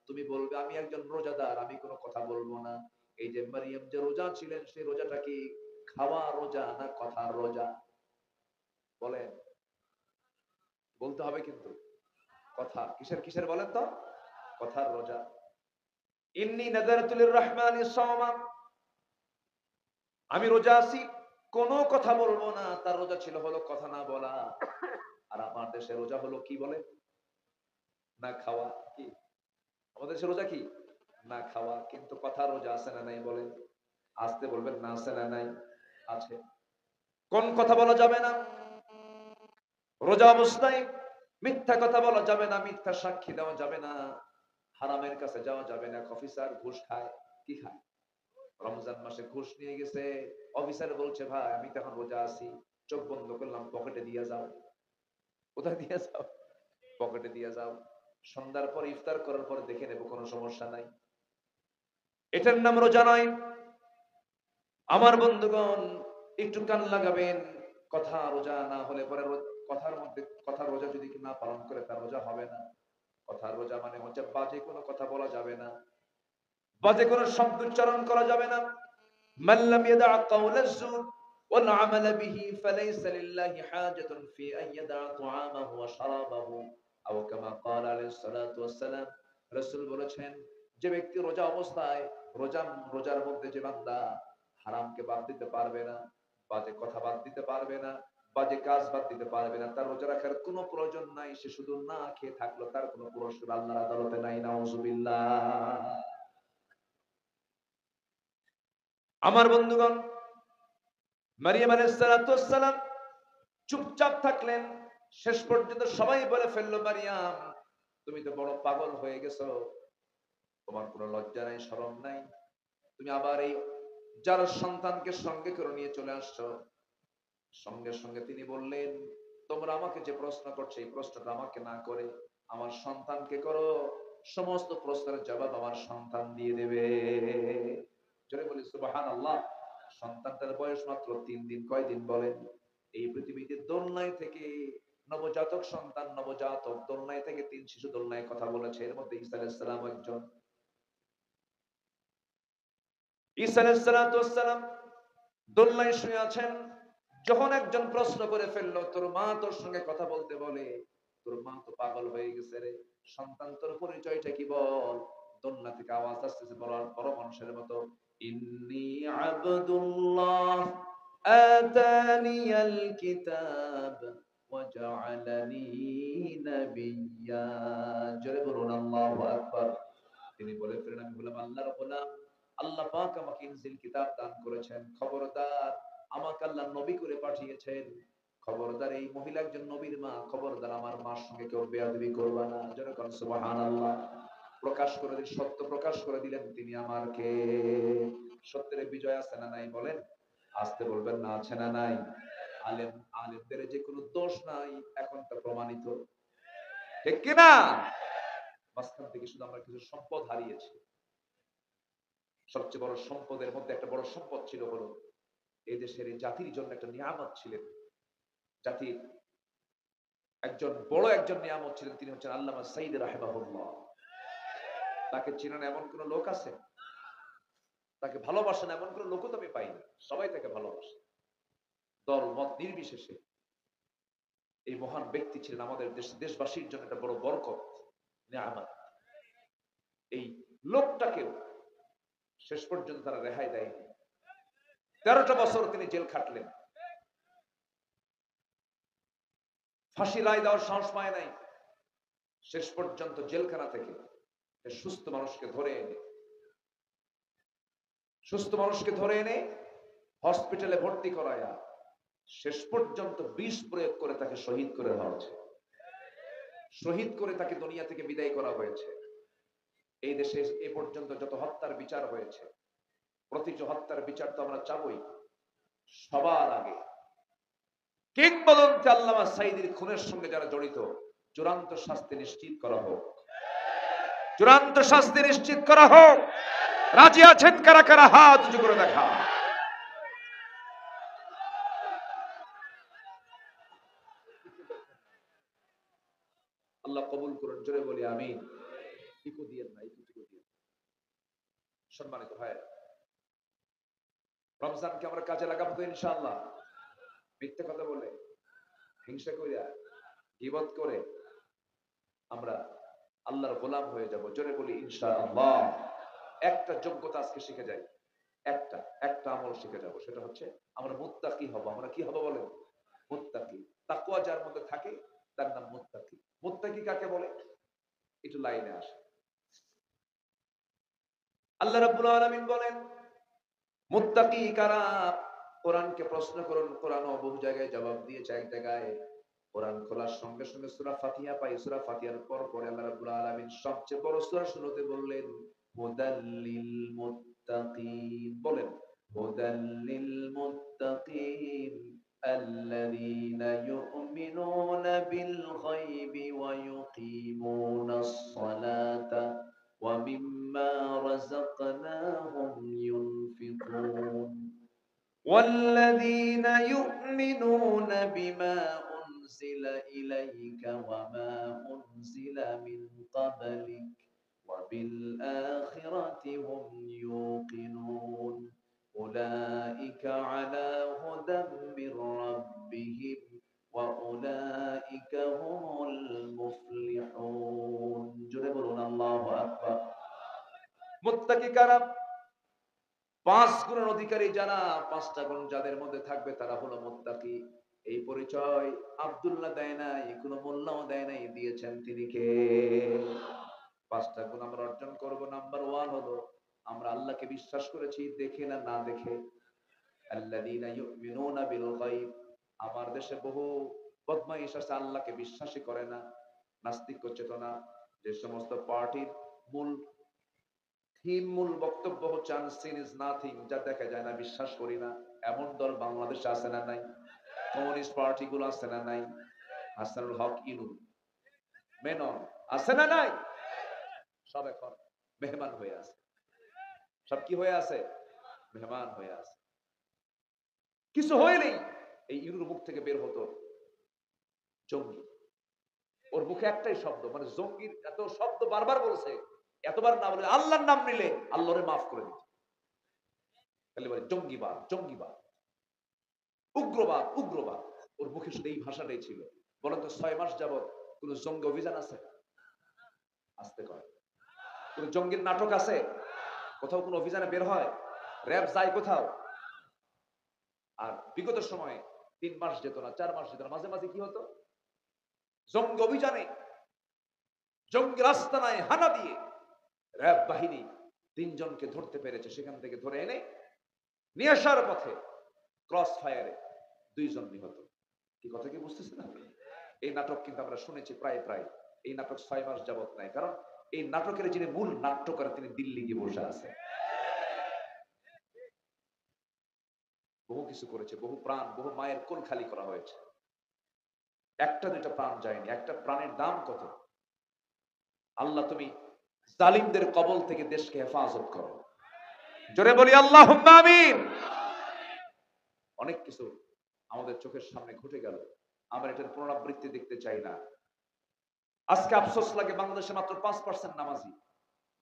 তুমি বলবে আমি একজন রোজাদার, আমি কোনো কথা বলবো না। এই যে মারিয়াম যে রোজা ছিলেন, সেই রোজাটা কি খাওয়া রোজা না কথার রোজা? বলেন, বলতে হবে কিন্তু। কথা কিসের কিসের বলেন তো? কথার রোজা। ইন্নী নাযারতু লিররহমানি সাওমা, আমি রোজা আছি, কোনো কথা বলবো না। তার রোজা ছিল হলো কথা না বলা। আর আমার দেশে রোজা হলো কি বলে? না খাওয়া। কি আমাদের দেশে রোজা? কি না খাওয়া। কিন্তু কথা রোজা আছে না নাই বলেন? আসতে বলবেন না আছে না নাই? আছে। কোন কথা বলা যাবে না? রোজা অবস্থায় মিথ্যা কথা বলা যাবে না, মিথ্যা সাক্ষী দেওয়া যাবে না, হারামের কাছে যাওয়া যাবে না। অফিসার ঘুষ খায়, কি খায়? রমজান মাসে ঘুষ নিয়ে গেছে, অফিসার বলছে ভাই আমি তো এখন রোজা আছি, চোখ বন্ধ করলাম, পকেটে দিয়ে যাও। কোথায় দিয়ে যাও? পকেটে দিয়ে যাও। সন্ধ্যার পর ইফতার করার পর দেখে নেব, কোনো সমস্যা নাই। এটার নাম রোজা নয়। আমার বন্ধুগণ একটু কান লাগাবেন, কথা রোজা না হলে পরে কথার মধ্যে কথার রোজা যদি না পালন করে তার রোজা হবে না। কথার রোজা মানে হচ্ছে বাজে কোনো কথা বলা যাবে না, বাজে কোনো শব্দ উচ্চারণ করা যাবে না। من لم يدع قول الزور والعمل به فليس لله حاجة في أن يدع طعامه وشرابه أو كما قال عليه الصلاة والسلام। রাসূল বলেছেন যে ব্যক্তি রোজা অবস্থায় রোজার মধ্যে যে বান্দা হারামকে বাদ দিতে পারবে না, বাজে কথা বাদ দিতে পারবে না, বাজে কাজ বাদ দিতে পারবে না, তার রোজা রাখার কোনো প্রয়োজন নাই। সে শুধু না খেয়ে থাকলো, তার কোনো পুরস্কার আল্লাহর আদালতে নাই। নাউজুবিল্লাহ। আমার বন্ধুগণ, মারিয়াম আলাইহিস সালাম চুপচাপ থাকলেন। শেষ পর্যন্ত সবাই বলে ফেললো মারিয়াম তুমি তো বড় পাগল হয়ে গেছো, তোমার কোনো লজ্জা নাই, শরম নাই, তুমি আবার এই যার সন্তানকে সঙ্গে করে নিয়ে চলে আসছো। সঙ্গে সঙ্গে তিনি বললেন, তোমরা আমাকে যে প্রশ্ন করছো এই প্রশ্নটা আমাকে না করে আমার সন্তানকে করো, সমস্ত প্রশ্নের জবাব আমার সন্তান দিয়ে দেবে। জোরে বলি সুবহানাল্লাহ। সন্তানটার বয়স মাত্র 3 দিন। কয়দিন বলেন? এই পৃথিবীতে দোলনায় থেকে নবজাতক সন্তান, নবজাতক দোলনায় থেকে 3 শিশু দোলনায় কথা বলেছে, এর মধ্যে ঈসা আলাইহিস সালাম একজন। ঈসা আলাইহিস সালাম দোলনায় শুয়ে আছেন। যখন একজন প্রশ্ন করে ফেললো, তোর মা তোর সঙ্গে কথা বলতে বলে, তোর মা তো পাগল হয়ে গেছে রে, সন্তান তোর পরিচয়টা কি বল? দোলনা থেকে আওয়াজ আসতেছে বড় বড় মানুষের মতো, ইন্নী আবদুল্লাহ আতানিয়াল কিতাব ওয়া জাআলানি নাবিয়্যা। জোরে বলুন আল্লাহু আকবার। তিনি বলে ফেলেন, আমি হলাম আল্লাহর গোলাম, আল্লাহ পাক আমাকে ইনজিল কিতাব দান করেছেন, খবরদার আমাকে আল্লাহ নবী করে পাঠিয়েছেন, খবরদার এই মহিলা একজন নবীর মা, খবরদার আমার মার সঙ্গে কেউ বেয়াদবি করবে না। যারা কোন সুবহানাল্লাহ। প্রকাশ করে দিলেন, সত্য প্রকাশ করে দিলেন, তিনি আমার কে। সত্যের বিজয় আছে না নাই বলেন? আসতে বলবেন না, আছে না নাই? আলেম আলেমদের যে কোনো দোষ নাই, এখন তা প্রমাণিত, ঠিক কি না? মাঝখান থেকে শুধু আমরা কিছু সম্পদ হারিয়েছি। সবচেয়ে বড় সম্পদের মধ্যে একটা বড় সম্পদ ছিল হলো এই দেশের এই জাতির জন্য একটা নিয়ামত ছিলেন, জাতির একজন নিয়ামত ছিলেন, তিনি হচ্ছেন আল্লামা সাইদ রাহিমাহুল্লাহ। তাকে চিনেন এমন কোন লোক আছে? তাকে ভালোবাসেন এমন কোন লোকও তো আমি পাইনি। সবাই তাকে ভালোবাসে, দল মত নির্বিশেষে। এই মহান ব্যক্তি ছিলেন আমাদের দেশবাসীর জন্য একটা বড় বরকত, নিয়ামত। এই লোকটাকেও শেষ পর্যন্ত তারা রেহাই দেয়নি। 13টা বছর তিনি জেল খাটলেন, ফাঁসি রায় দেওয়ার সাহস পায় নাই। শেষ পর্যন্ত জেলখানা থেকে সুস্থ মানুষকে ধরে এনে হসপিটালে ভর্তি করায়া শেষ পর্যন্ত বিষ প্রয়োগ করে তাকে শহীদ করে দেওয়া হয়েছে। শহীদ করে তাকে দুনিয়া থেকে বিদায় করা হয়েছে। এই দেশে এ পর্যন্ত যত হত্যার বিচার হয়েছে, প্রতিটি হত্যার বিচার তো আমরা চাবই। সবার আগে কিংবদন্তি আল্লামা সাঈদীর খুনের সঙ্গে যারা জড়িত, চূড়ান্ত শাস্তি নিশ্চিত করা হোক, চূড়ান্ত শাস্তি নিশ্চিত করা হোক। রাজি আছেন কারা কারা? হাত উঁচু করে দেখা। আল্লাহ কবুল করুন, জোরে বলি আমিন। ইকো দিয়েন না, ইকো দিয়েন। সম্মানিত ভাই, রমজানকে আমরা কাজে লাগাবো তো ইনশাআল্লাহ। মিথ্যে কথা বলে, হিংসা কইরা, গীবত করে আমরা আল্লাহর গোলাম হয়ে যাব। জোরে বলি ইনশাআল্লাহ। একটা যোগ্যতা আজকে শিখে যাই, একটা আমল শিখে যাব, সেটা হচ্ছে আমরা মুত্তাকি হব। আমরা কি হব বলেন? মুত্তাকি। তাকওয়া যার মধ্যে থাকে তার নাম মুত্তাকি। মুত্তাকি কাকে বলে? একটু লাইনে আসে। আল্লাহ রাব্বুল আলামিন বলেন, মুত্তাকি কারা? কোরআনকে প্রশ্ন করুন, কোরআনও বহু জায়গায় জবাব দিয়েছে। এক জায়গায় কোরআন খোলার সঙ্গে সঙ্গে সূরা ফাতিহা পাই, সূরা ফাতিহার পর পরে আল্লাহ রাব্বুল আলামিন সবচেয়ে বড় সূরা শুরুতে বললেন হুদাল্লিল মুত্তাকিন। বলেন হুদাল্লিল মুত্তাকিন আল্লাযীনা ইউমিনুনা বিল গায়বি ওয়া ইউকিমুনাস সালাতা ওয়া মিম্মা রাযাকনাহুম ইউনফিকুন والذين يؤمنون بما أنزل إليك وما أنزل من قبلك وبالآخرة هم يوقنون أولئك على هدى من ربهم وأولئك هم المفلحون جربون الله أكبر মুত্তাকি কারা? 5 গুণের অধিকারী যারা, 5টা গুণ যাদের মধ্যে থাকবে তারা হলো মুত্তাকি। এই পরিচয় আব্দুল্লাহ দেয় নাই, কোনো মোল্লাও দেয় নাই, দিয়েছেন তিনি কে? 5টা গুণ আমরা অর্জন করব। নাম্বার 1 হলো আমরা আল্লাহকে বিশ্বাস করেছি, দেখে না না দেখে। আল্লাযীনা ইউমিনুনা বিল গায়ব। আমার দেশে বহু বদমাইশ আছে, আল্লাহকে বিশ্বাসই করে না, নাস্তিক চেতনা। যে সমস্ত পার্টির মূল থিম, মূল বক্তব্য হচ্ছে আনসিন ইজ নাথিং, যা দেখা যায় না, বিশ্বাস করি না, এমন দল বাংলাদেশে আছে না নাই? কমিউনিস্ট পার্টি গুলো আছে না নাই? হাসানুল হক ইনু, মেনন আছে না নাই? সব এখন মেহমান হয়ে আছে। সব কি হয়ে আছে? মেহমান হয়ে আছে। কিছু হয়নি, এই ইনুর মুখ থেকে বের হতো জঙ্গি। ওর মুখে একটাই শব্দ, মানে জঙ্গির এত শব্দ বারবার বলছে, এতবার না বলে আল্লাহর নাম নিলে আল্লাহরে মাফ করে দিত। তাহলে বলে জঙ্গিবাদ, জঙ্গিবাদ, উগ্রবাদ, উগ্রবাদ। ওর মুখে শুধু এই ভাষাটাই ছিল। বলেন তো 6 মাস যাবত কোন জঙ্গি অভিযান আছে? আসতে কয়। কোন জঙ্গির নাটক আছে? কোথাও কোন অভিযানে বের হয়? র‍্যাব যায় কোথাও? আর বিগত সময়ে 3 মাস যেত না, 4 মাস যেত না, মাঝে মাঝে কি হতো? জঙ্গি অভিযানে, জঙ্গি রাস্তানায় হানা দিয়ে র‍্যাব বাহিনী 3 জনকে ধরতে পেরেছে। সেখান থেকে ধরে এনে নিয়ে আসার পথে ক্রস ফায়ারে 2 জন নিহত। কি কথা কি বুঝতেছেন আপনি? এই নাটক কিন্তু আমরা শুনেছি প্রায় প্রায়। এই নাটক 6 মাস যাবত নাই, কারণ এই নাটকের যিনি মূল নাট্যকার তিনি দিল্লি গিয়ে বসে আছে। বহু কিছু করেছে, বহু প্রাণ, বহু মায়ের কোল খালি করা হয়েছে। একটা দুইটা প্রাণ যায়নি। একটা প্রাণের দাম কত? আল্লাহ তুমি জালিমদের কবল থেকে দেশকে হেফাজত করো। জোরে বলি আল্লাহুম্মা আমিন। অনেক কিছু আমাদের চোখের সামনে ঘটে গেল, আমরা এটার পুনরাবৃত্তি দেখতে চাই না। আজকে আফসোস লাগে বাংলাদেশে মাত্র 5% নামাজি,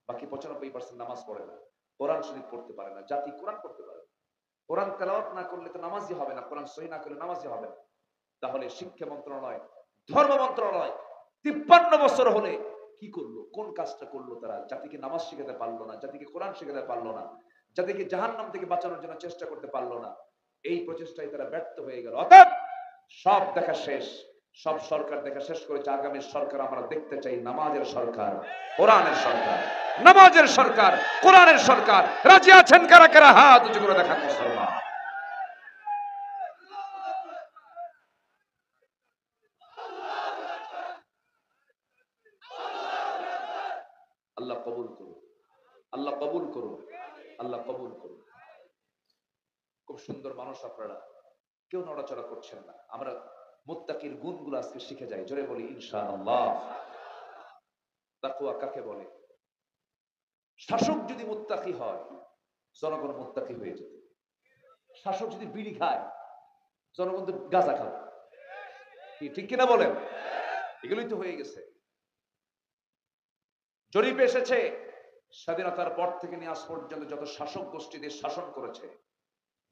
বাকি 95% নামাজ পড়ে না, কোরআন শরীফ পড়তে পারে না। জাতি কোরআন পড়তে পারে, কোরআন তেলাওয়াত না করলে তো নামাজি হবে না, কোরআন সহি না করলে নামাজি হবে না। তাহলে শিক্ষা মন্ত্রণালয়, ধর্ম মন্ত্রণালয় 53 বছর হলে কি করলো? কোন কাজটা করলো? তারা জাতিকে নামাজ শিখাতে পারলো না, জাতিকে কোরআন শিখাতে পারলো না, জাতিকে জাহান্নাম থেকে বাঁচানোর জন্য চেষ্টা করতে পারলো না। এই প্রচেষ্টায় তারা ব্যর্থ হয়ে গেল। অতএব সব দেখা শেষ, সব সরকার দেখা শেষ করেছে। আগামী সরকার আমরা দেখতে চাই নামাজের সরকার, কোরআনের সরকার। নামাজের সরকার, কোরআনের সরকার। রাজি আছেন কারা কারা? হাত উঁচু করে দেখান মুসলমান। আল্লাহ কবুল করুন, আল্লাহ কবুল করুন, আল্লাহ কবুল করুন। খুব সুন্দর মানুষ আপনারা, কেউ নড়াচড়া করছেন না। আমরা মুত্তাকির গুণগুলো আজকে শিখে যাই। জোরে বলি ইনশাআল্লাহ। তাকওয়া কাকে বলে? শাসক যদি মুত্তাকি হয়, জনগণ মুত্তাকি হয়ে যেত। শাসক যদি বিড়ি খায়, জনগণ তো গাঁজা খাবে। কি ঠিক কিনা বলেন? এগুলোই তো হয়ে গেছে। জরিপে এসেছে স্বাধীনতার পর থেকে নিয়ে আজ পর্যন্ত যত শাসক গোষ্ঠী দেশ শাসন করেছে,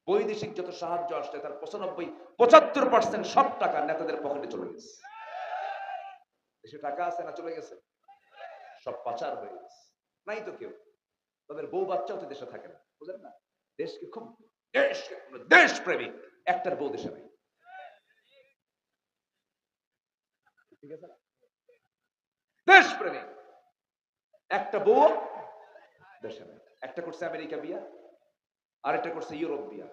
বৈদেশিক যত সাহায্য আসছে তার 75% সব টাকা নেতাদের পকেটে চলে গেছে। দেশে টাকা আছে না চলে গেছে? সব পাচার হয়ে গেছে। নাই তো কেউ, তাদের বউ বাচ্চাও তো দেশে থাকে না। বুঝলেন না? দেশকে খুব দেশ প্রেমিক একটার বউ দেশে নাই। ঠিক আছে না? দেশ প্রেমিক একটা বউ দেশে নাই। একটা করছে আমেরিকা বিয়া, আরেকটা করছে ইউরোপ বিয়া।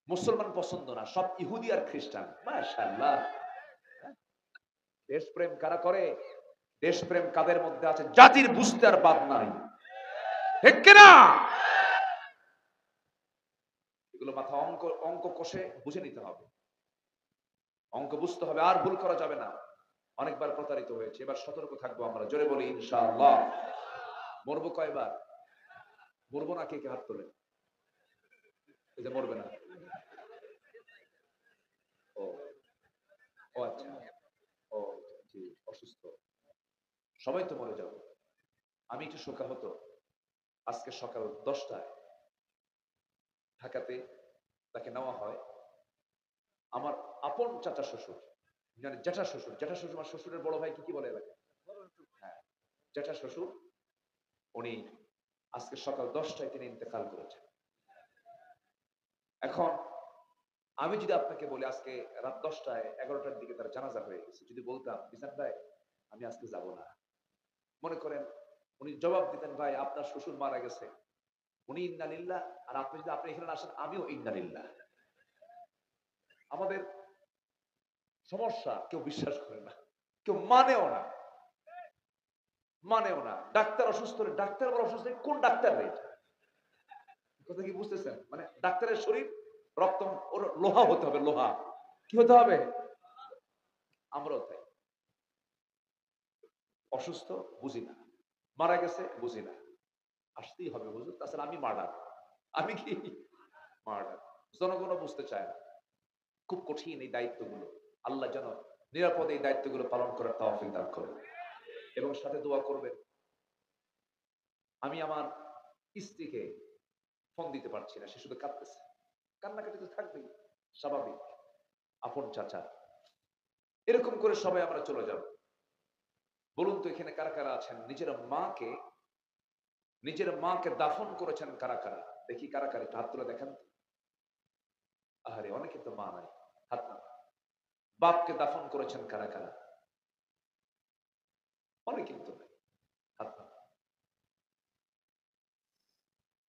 মুসলমান পছন্দ না, সব ইহুদি আর খ্রিস্টান। মাশাআল্লাহ। দেশপ্রেম কারা করে? দেশপ্রেম কাদের মধ্যে আছে? জাতির বুঝতে আর বাদ নাই, ঠিক কিনা? এগুলো মাথা অঙ্ক অঙ্ক কষে বুঝে নিতে হবে, অঙ্ক বুঝতে হবে, আর ভুল করা যাবে না। অনেকবার প্রতারিত হয়েছে, এবার সতর্ক থাকবো আমরা। জোরে বলি ইনশাআল্লাহ। মরবো কয়বার? মরবো না কে কে হাত তোলে? এই যে মরবে না। ও ও আচ্ছা, ও জি, অসুস্থ। সবাই তো মরে যাবো। আমি একটু শোকাহত। আজকে সকাল 10টায় ঢাকাতে তাকে নেওয়া হয়। আমার আপন চাচা শ্বশুর, মানে জ্যাঠা শ্বশুর, জ্যাঠা শ্বশুর আমার শ্বশুরের বড় ভাই কি বলে এলাকায়? হ্যাঁ, জ্যাঠা শ্বশুর। উনি আজকে সকাল 10টায় তিনি ইন্তেকাল করেছেন। এখন আমি যদি আপনাকে বলি আজকে রাত 10টায় 11টার দিকে তার জানাজা হয়ে গেছে, যদি বলতাম বিসান ভাই আমি আজকে যাব না, মনে করেন উনি জবাব দিতেন ভাই আপনার শ্বশুর মারা গেছে, উনি ইন্না লিল্লাহ, আর আপনি যদি আপনি এখানে আসেন আমিও ইন্না লিল্লাহ। আমাদের সমস্যা কেউ বিশ্বাস করে না, কেউ মানেও না। মানেও না। ডাক্তার অসুস্থ হলে ডাক্তার বড় অসুস্থ, কোন ডাক্তার রে? কথা কি বুঝতেছেন? মানে ডাক্তারের শরীর রক্ত ওর লোহা হতে হবে, লোহা। কি হতে হবে? আমরাও তাই। অসুস্থ বুঝি না, মারা গেছে বুঝি না, আসতেই হবে হুজুর, তাছাড়া আমি মার্ডার। আমি কি মার্ডার? জনগণও বুঝতে চায় না। খুব কঠিন এই দায়িত্বগুলো। আল্লাহ যেন নিরাপদে এই দায়িত্বগুলো পালন করার তৌফিক দান করেন। এবং সাথে দোয়া করবেন। আমি আমার স্ত্রীকে ফোন দিতে পারছি না, সে শুধু কাঁদতেছে। কান্নাকাটি তো থাকবেই, স্বাভাবিক। আপন চাচা, এরকম করে সবাই আমরা চলে যাব। বলুন তো এখানে কারা কারা আছেন নিজের মাকে দাফন করেছেন কারা কারা? দেখি কারা কারা, একটু হাত তুলে দেখেন। আহারে, অনেকে তো মা নাই, হাত না। বাপকে দাফন করেছেন কারা কারা? অনেকে তো নাই, হাত না।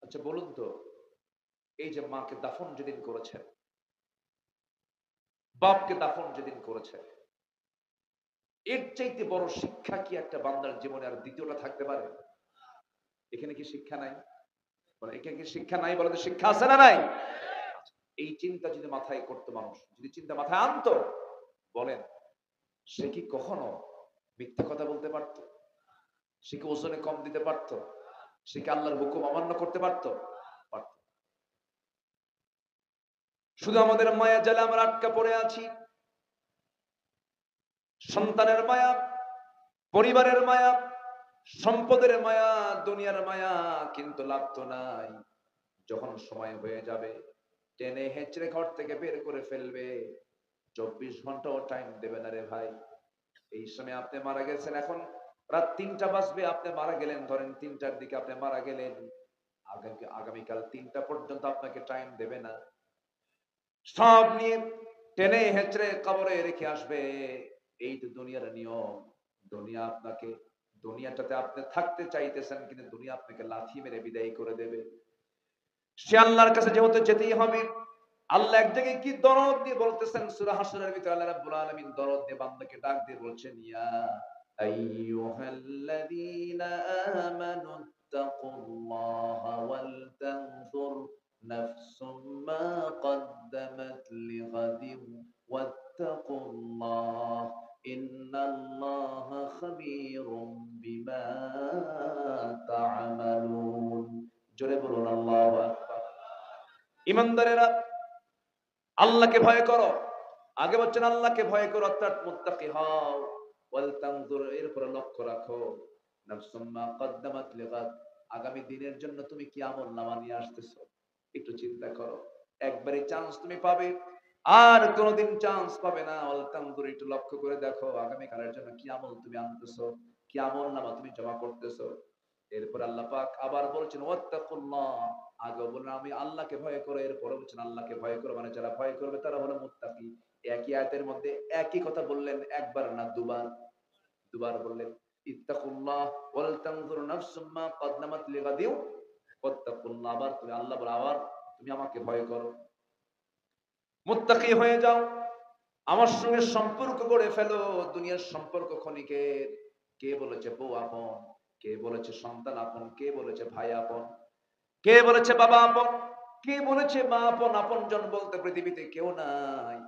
আচ্ছা বলুন তো, এই যে মাকে দাফন যেদিন করেছেন, বাপকে দাফন যেদিন করেছেন, এর চাইতে বড় শিক্ষা কি একটা বান্দার জীবনে আর দ্বিতীয়টা থাকতে পারে? এখানে কি শিক্ষা নাই? বলে এখানে কি শিক্ষা নাই? বলে তো শিক্ষা আছে না নাই? এই চিন্তা যদি মাথায় করতো মানুষ, যদি চিন্তা মাথায় আনতো, বলেন সে কি কখনো মিথ্যা কথা বলতে পারতো? সে কি ওজনে কম দিতে পারতো? সে কি আল্লাহর হুকুম অমান্য করতে পারতো? পারতো। শুধু আমাদের মায়া জালে আমরা আটকা পড়ে আছি। সন্তানের মায়া, পরিবারের মায়া, সম্পদের মায়া, দুনিয়ার মায়া, কিন্তু লাভ তো নাই। যখন সময় হয়ে যাবে, টেনে হেঁচড়ে ঘর থেকে বের করে ফেলবে, 24 ঘন্টাও টাইম দেবে না রে ভাই। এই সময় আপনি মারা গেছেন, এখন রাত 3টা বাজবে, আপনি মারা গেলেন, ধরেন 3টার দিকে আপনি মারা গেলেন, আগামীকাল 3টা পর্যন্ত আপনাকে টাইম দেবে না। সব নিয়ে টেনে হেঁচড়ে কবরে রেখে আসবে। এই তো দুনিয়ার নিয়ম। দুনিয়া আপনাকে, দুনিয়াটাতে আপনি থাকতে চাইতেছেন, কিন্তু দুনিয়া আপনাকে লাথি মেরে বিদায় করে দেবে। সে আল্লাহর কাছে যেহেতু যেতেই হবে। আল্লাহ এক জায়গায় কি দরদ দিয়ে বলতেছেন, সূরা হাশরের ভিতরে আল্লাহ রাব্বুল আলামিন দরদ দিয়ে বান্দাকে ডাক দিয়ে বলছেন, ইয়া আইয়ুহাল্লাযীনা আমানু তাকুল্লাহা ওয়াল তানজুর নাফসুম মা কদ্দামাত লিগাদিন ওয়াত্তাকুল্লাহ ইন্নাল্লাহা খাবীরুম বিমা তা'মালুন। জোরে বলুন আল্লাহু আকবার। ইমানদারেরা, আল্লাহকে ভয় করো। আগে বলছেন আল্লাহকে ভয় করো, অর্থাৎ মুত্তাকি হও। ওয়াল তানজুর, এরপরে লক্ষ্য রাখো, নাফসুম মা কদ্দামাত লিগাদ, আগামী দিনের জন্য তুমি কি আমল নামা নিয়ে আসতেছো, একটু চিন্তা করো। একবারই চান্স তুমি পাবে, আর কোনোদিন চান্স পাবে না। ওয়াল তানজুর, একটু লক্ষ্য করে দেখো আগামী কালের জন্য কি আমল তুমি আনতেছো, কি আমল নামা তুমি জমা করতেছো। এরপর আল্লাহ পাক আবার বলছেন ওয়াত্তাকুল্লাহ, আগে বললেন আমি আল্লাহকে ভয় করো, এরপরে বলছেন আল্লাহকে ভয় করো, মানে যারা ভয় করবে তারা হলো মুত্তাকি। একই আয়াতের মধ্যে একই কথা বললেন, একবার না দুবার, দুবার বললেন ইত্তাকুল্লাহ ওয়াল তানজুর নাফসুম মা কদ্দামাত লিগাদিন ওয়াত্তাকুল্লাহ। আবার তুমি আল্লাহ বলে, আবার তুমি আমাকে ভয় করো, মুত্তাকি হয়ে যাও, আমার সঙ্গে সম্পর্ক গড়ে ফেলো। দুনিয়ার সম্পর্ক ক্ষণিকের। কে বলেছে বউ আপন? কে বলেছে সন্তান আপন? কে বলেছে ভাই আপন? কে বলেছে বাবা আপন? কে বলেছে মা আপন? আপনজন বলতে পৃথিবীতে কেউ নাই।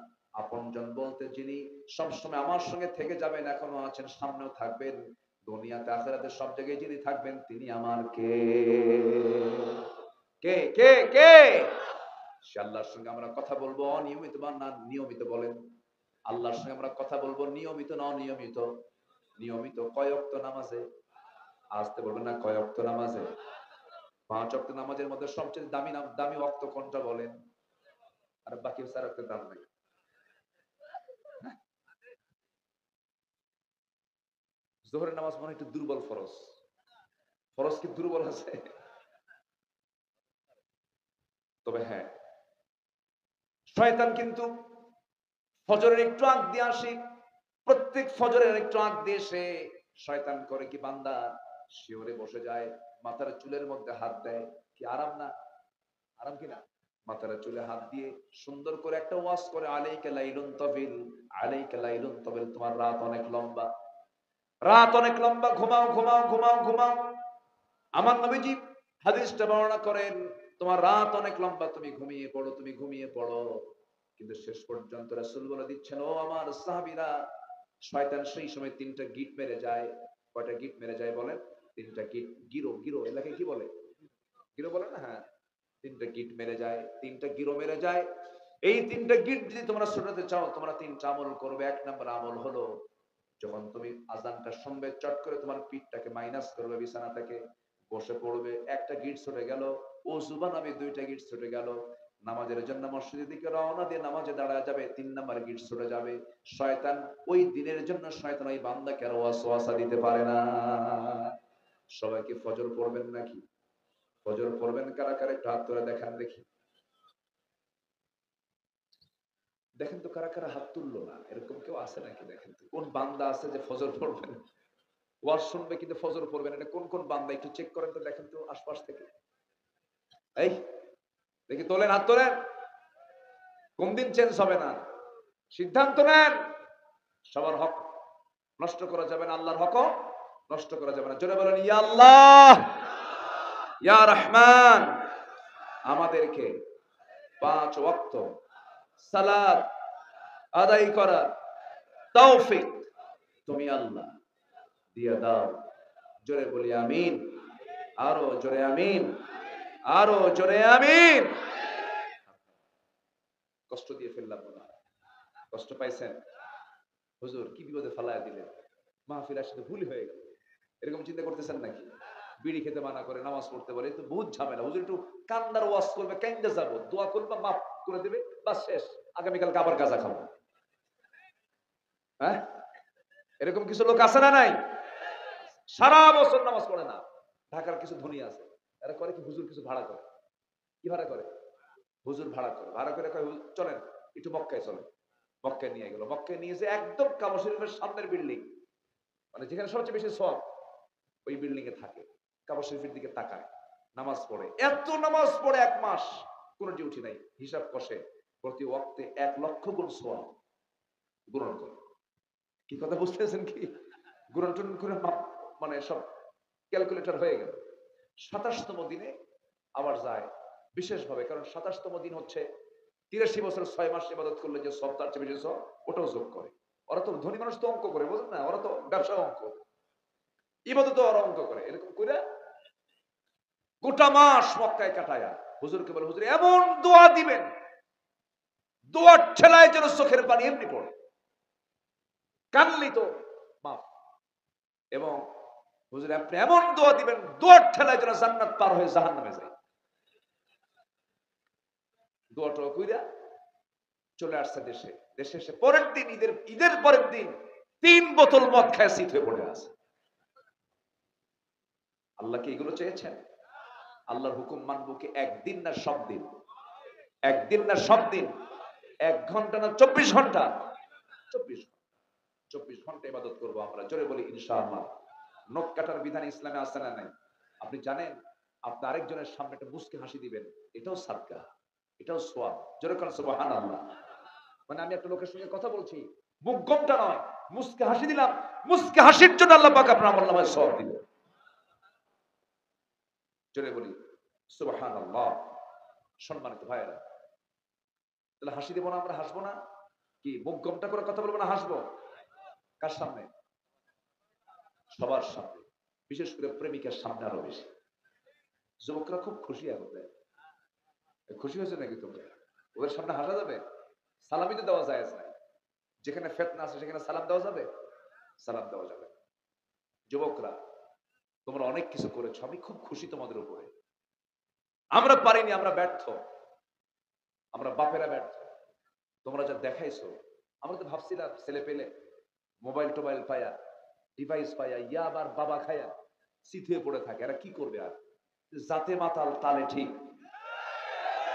আপনজন বলতে যিনি সবসময় আমার সঙ্গে থেকে যাবেন, এখনো আছেন, সামনেও থাকবেন, দুনিয়াতে আখিরাতে সব জায়গায় যিনি থাকবেন, তিনি আমার কে? কে কে কে? সে আল্লাহর সঙ্গে আমরা কথা বলবো অনিয়মিত বা না নিয়মিত, বলেন। আল্লাহর সঙ্গে আমরা কথা বলবো নিয়মিত না অনিয়মিত? নিয়মিত। কয় ওয়াক্ত নামাজে? আসতে বলবেন না, কয় ওয়াক্ত নামাজে? 5 ওয়াক্ত নামাজের মধ্যে সবচেয়ে দামি ওয়াক্ত কোনটা বলেন? আর বাকি 4 ওয়াক্তের দাম নাই। যোহরের নামাজ মনে হয় একটু দুর্বল ফরজ। ফরজ কি দুর্বল আছে? তবে হ্যাঁ, শয়তান কিন্তু ফজরের একটু আগ দিয়ে আসে। প্রত্যেক ফজরের একটু আগ দিয়ে সে শয়তান করে কি, বান্দা শিওরে বসে যায়, মাথার চুলের মধ্যে হাত দেয়। কি আরাম না? আরাম কি না? মাথার চুলে হাত দিয়ে সুন্দর করে একটা ওয়াজ করে, আলাইকা লাইলুন তাবিল, আলাইকা লাইলুন তাবিল, তোমার রাত অনেক লম্বা। রাত অনেক লম্বা, ঘুমাও ঘুমাও ঘুমাও ঘুমাও। আমার নবীজি হাদিসটা বর্ণনা করেন, তোমার রাত অনেক লম্বা, তুমি ঘুমিয়ে পড়ো, তুমি ঘুমিয়ে পড়ো। কিন্তু শেষ পর্যন্ত রাসূল বলে দিচ্ছেন, ও আমার সাহাবীরা, শয়তান সেই সময় তিনটা গিট মেরে যায়। কয়টা গিট মেরে যায় বলেন? তিনটা গিট। গিরো, গিরো এলাকায় কি বলে? গিরো বলে না? হ্যাঁ, তিনটা গিট মেরে যায়, তিনটা গিরো মেরে যায়। এই তিনটা গিট যদি তোমরা ছোটাতে চাও, তোমরা তিনটা আমল করবে। এক নম্বর আমল হলো, যখন তুমি আজানটা শুনবে, চট করে তোমার পিঠটাকে মাইনাস করবে, বিছানা থেকে বসে পড়বে। একটা গিট ছুটে গেল। ওযু বানাবে, দুইটা গিট ছুটে গেল। নামাজের জন্য মসজিদের দিকে রওনা দিয়ে নামাজে দাঁড়ায় যাবে, তিন নাম্বার গিট ছুটে যাবে। শয়তান ওই দিনের জন্য, শয়তান ওই বান্দাকে আর ওয়াসওয়াসা দিতে পারে না। সবাইকে ফজর পড়বেন নাকি? ফজর পড়বেন কারা কারা? একটু হাত তুলে দেখান দেখি। দেখেন তো কারা কারা হাত তুললো না। এরকম কেউ আছে নাকি? দেখেন তো কোন বান্দা আছে যে ফজর পড়বেন, ওয়াজ শুনবে কিন্তু ফজর পড়বেন। এটা কোন কোন বান্দা একটু চেক করেন তো, দেখেন তো আশপাশ থেকে। এই দেখি, তোলেন, হাত তোলেন। কোন দিন চেঞ্জ হবে না? সিদ্ধান্ত নেন। সবার হক নষ্ট করা যাবে না, আল্লাহর হক নষ্ট করা যাবে না। জোরে বলেন, ইয়া আল্লাহ, ইয়া রহমান, আমাদেরকে 5 ওয়াক্ত সালাত আদায় করার তৌফিক তুমি আল্লাহ দিয়ে দাও। জোরে বলি আমিন। আরো জোরে আমিন, আরো জোরে আমিন। কষ্ট দিয়ে ফেললাম না? কষ্ট পাইছেন? হুজুর কি বিপদে ফালায়া দিলেন, মাহফিল আসলে ভুল হয়ে গেল, এরকম চিন্তা করতেছেন নাকি? বিড়ি খেতে মানা করে, নামাজ পড়তে বলে, তো বহুত ঝামেলা। হুজুর একটু কান্দার ওয়াজ করবে, কান্দে যাবো, দোয়া করবে, মাফ করে দেবে, বাস শেষ। আগামীকাল আবার গাঁজা খাবো। হ্যাঁ, এরকম কিছু লোক আছে না নাই? সারা বছর নামাজ পড়ে না। ঢাকার কিছু ধনী আছে, এরা করে কি, হুজুর কিছু ভাড়া করে। কি ভাড়া করে? হুজুর ভাড়া করে। ভাড়া করে কয়, চলেন একটু মক্কায় চলেন। মক্কায় নিয়ে গেল। মক্কায় নিয়ে যে একদম কাবা শরীফের সামনের বিল্ডিং, মানে যেখানে সবচেয়ে বেশি সওয়াব, ওই বিল্ডিং এ থাকে। কাবা শরীফের দিকে তাকায়, নামাজ পড়ে। এত নামাজ পড়ে 1 মাস, কোনো ডিউটি নাই। হিসাব কষে, প্রতি ওয়াক্তে 1,00,000 গুণ সওয়াব গ্রহণ করে। কি কথা বুঝতেছেন কি? গ্রহণ টুন করে মানে সব ক্যালকুলেটর হয়ে গেল। 27তম দিনে আবার যায় বিশেষভাবে, কারণ 27তম দিন হচ্ছে 83 বছর 6 মাস ইবাদত করলে যে সব, তার চেয়ে বেশি সব ওটাও যোগ করে। ওরা তো ধনী মানুষ, তো অঙ্ক করে, বুঝলেন না? ওরা তো ব্যবসা অঙ্ক, ইবাদত ওরা অঙ্ক করে। এরকম করে গোটা মাস মক্কায় কাটায়া হুজুরকে বলে, হুজুর এমন দোয়া দিবেন, দোয়ার ঠেলায় যেন চোখের পানি এমনি পড়ে, কানলি তো মাফ। এবং হুজুর আপনি এমন দোয়া দিবেন, দোয়ার ঠেলায় যেন জান্নাত পার হয়ে জাহান্নামে যায়। দোয়াটা কইরা চলে আসছে দেশে। দেশে এসে পরের দিন, ঈদের পরের দিন 3 বোতল মদ খায় শীত হয়ে পড়ে আছে। আল্লাহ কি এগুলো চেয়েছেন? আল্লাহর হুকুম মানবো কি একদিন না সব দিন? একদিন না সব দিন? 1 ঘন্টা না 24 ঘন্টা? 24 ঘন্টা ইবাদত করবো আমরা। জোরে বলি ইনশাআল্লাহ। নখ কাটার বিধান ইসলামে আছে না নাই? আপনি জানেন, আপনি আরেকজনের সামনে একটা মুস্কি হাসি দিবেন, এটাও সাদকা, এটাও সওয়াব। জোরে কোন সুবহানাল্লাহ। মানে আমি একটা লোকের সঙ্গে কথা বলছি, মুখ গোমটা নয়, মুস্কি হাসি দিলাম, মুস্কি হাসির জন্য আল্লাহ পাক আপনার আমলনামায় সওয়াব দিবে। জোরে বলি সুবহানাল্লাহ। সম্মানিত ভাইয়েরা, তাহলে হাসি দেব না আমরা? হাসবো না? কি মুখ গোমটা করে কথা বলবো না হাসবো? কার সামনে? সবার সামনে, বিশেষ করে প্রেমিকার সামনে আরো বেশি। যুবকরা খুব খুশি এখন। খুশি হয়েছে নাকি তোমরা? ওদের সামনে হাসা যাবে? সালামি তো দেওয়া যায় না। যেখানে ফিতনা আছে সেখানে সালাম দেওয়া যাবে? সালাম দেওয়া যাবে। যুবকরা, তোমরা অনেক কিছু করেছো, আমি খুব খুশি তোমাদের উপরে। আমরা পারিনি, আমরা ব্যর্থ, আমরা বাপেরা ব্যর্থ। তোমরা যা দেখাইছো, আমরা তো ভাবছিলাম ছেলে পেলে মোবাইল টোবাইল পায়া, ডিভাইস পায়া, আবার বাবা খায়া শীত হয়ে পড়ে থাকে। এরা কি করবে আর? জাতে মাতাল তালে ঠিক,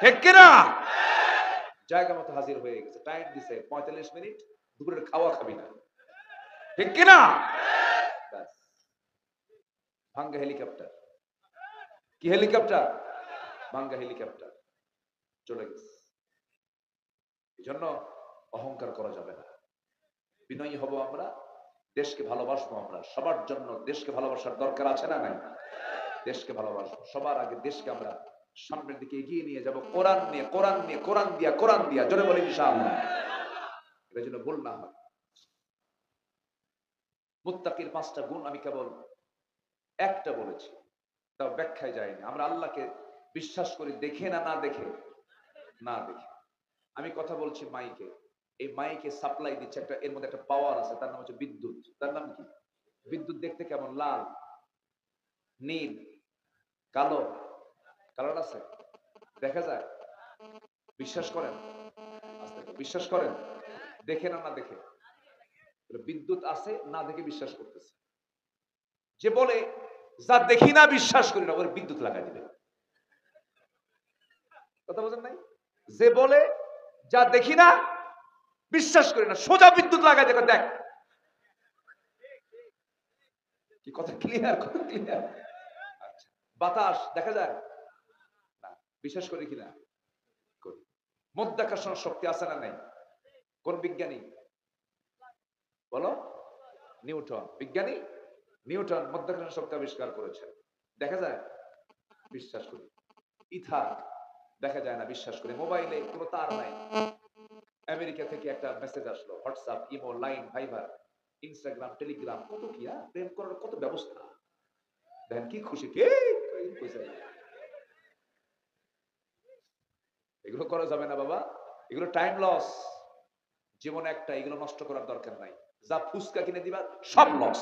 ঠিক কিনা? জায়গা মতো হাজির হয়ে গেছে, টাইম দিছে 45 মিনিট, দুপুরের খাওয়া খাবি না, ঠিক কিনা? ভাঙ্গা হেলিকপ্টার। কি হেলিকপ্টার? ভাঙ্গা হেলিকপ্টার চলে গেছে। এই জন্য অহংকার করা যাবে না, বিনয়ী হব আমরা, দেশকে ভালোবাসবো, আমরা সবার জন্য দেশকে ভালোবাসার দরকার আছে না নাই? দেশকে ভালোবাসবো, সবার আগে দেশকে আমরা সামনের দিকে এগিয়ে নিয়ে যাব কোরআন নিয়ে, কোরআন নিয়ে, কোরআন দিয়া জোরে বলি ইনশাআল্লাহ। এটা যেন ভুল না হয়। মুত্তাকির 5টা গুণ আমি কেবল একটা বলেছি, তাও ব্যাখ্যায় যায়নি। আমরা আল্লাহকে বিশ্বাস করি দেখে না না দেখে? না দেখে। আমি কথা বলছি মাইকে, এই মাইকে সাপ্লাই দিচ্ছে একটা, এর মধ্যে একটা পাওয়ার আছে, তার নাম হচ্ছে বিদ্যুৎ। তার নাম কি? বিদ্যুৎ দেখতে কেমন? লাল, নীল, কালো, কালার আছে, দেখা যায়। বিশ্বাস করেন? বিশ্বাস করেন? দেখে না না দেখে? বিদ্যুৎ আছে, না দেখে বিশ্বাস করতেছে। যে বলে যা দেখি না বিশ্বাস করি না, ওর বিদ্যুৎ লাগাই দিবে। কথা বোঝেন নাই? যে বলে যা দেখি না বিশ্বাস করি না, সোজা বিদ্যুৎ লাগাই দেবে। দেখ কি কথা ক্লিয়ার? কথা ক্লিয়ার? আচ্ছা, বাতাস দেখা যায় না, বিশ্বাস করি কিনা? করি। মধ্যাকর্ষণ শক্তি আছে না নাই? কোন বিজ্ঞানী বলো? নিউটন। বিজ্ঞানী নিউটন মধ্যাকর্ষণ শক্তি আবিষ্কার করেছেন। দেখা যায়? বিশ্বাস করি। ইথার দেখা যায় না, বিশ্বাস করি। মোবাইলে কোনো তার নাই, আমেরিকা থেকে একটা মেসেজ আসলো, WhatsApp, imo, Line, Viber, Instagram, Telegram, কত কি প্রেম করার কত ব্যবস্থা। দেখেন কি খুশি, কে এগুলো করা যাবে না বাবা, এগুলো টাইম লস। জীবন একটা, এগুলো নষ্ট করার দরকার নাই। যা ফুসকা কিনে দিবা সব লস,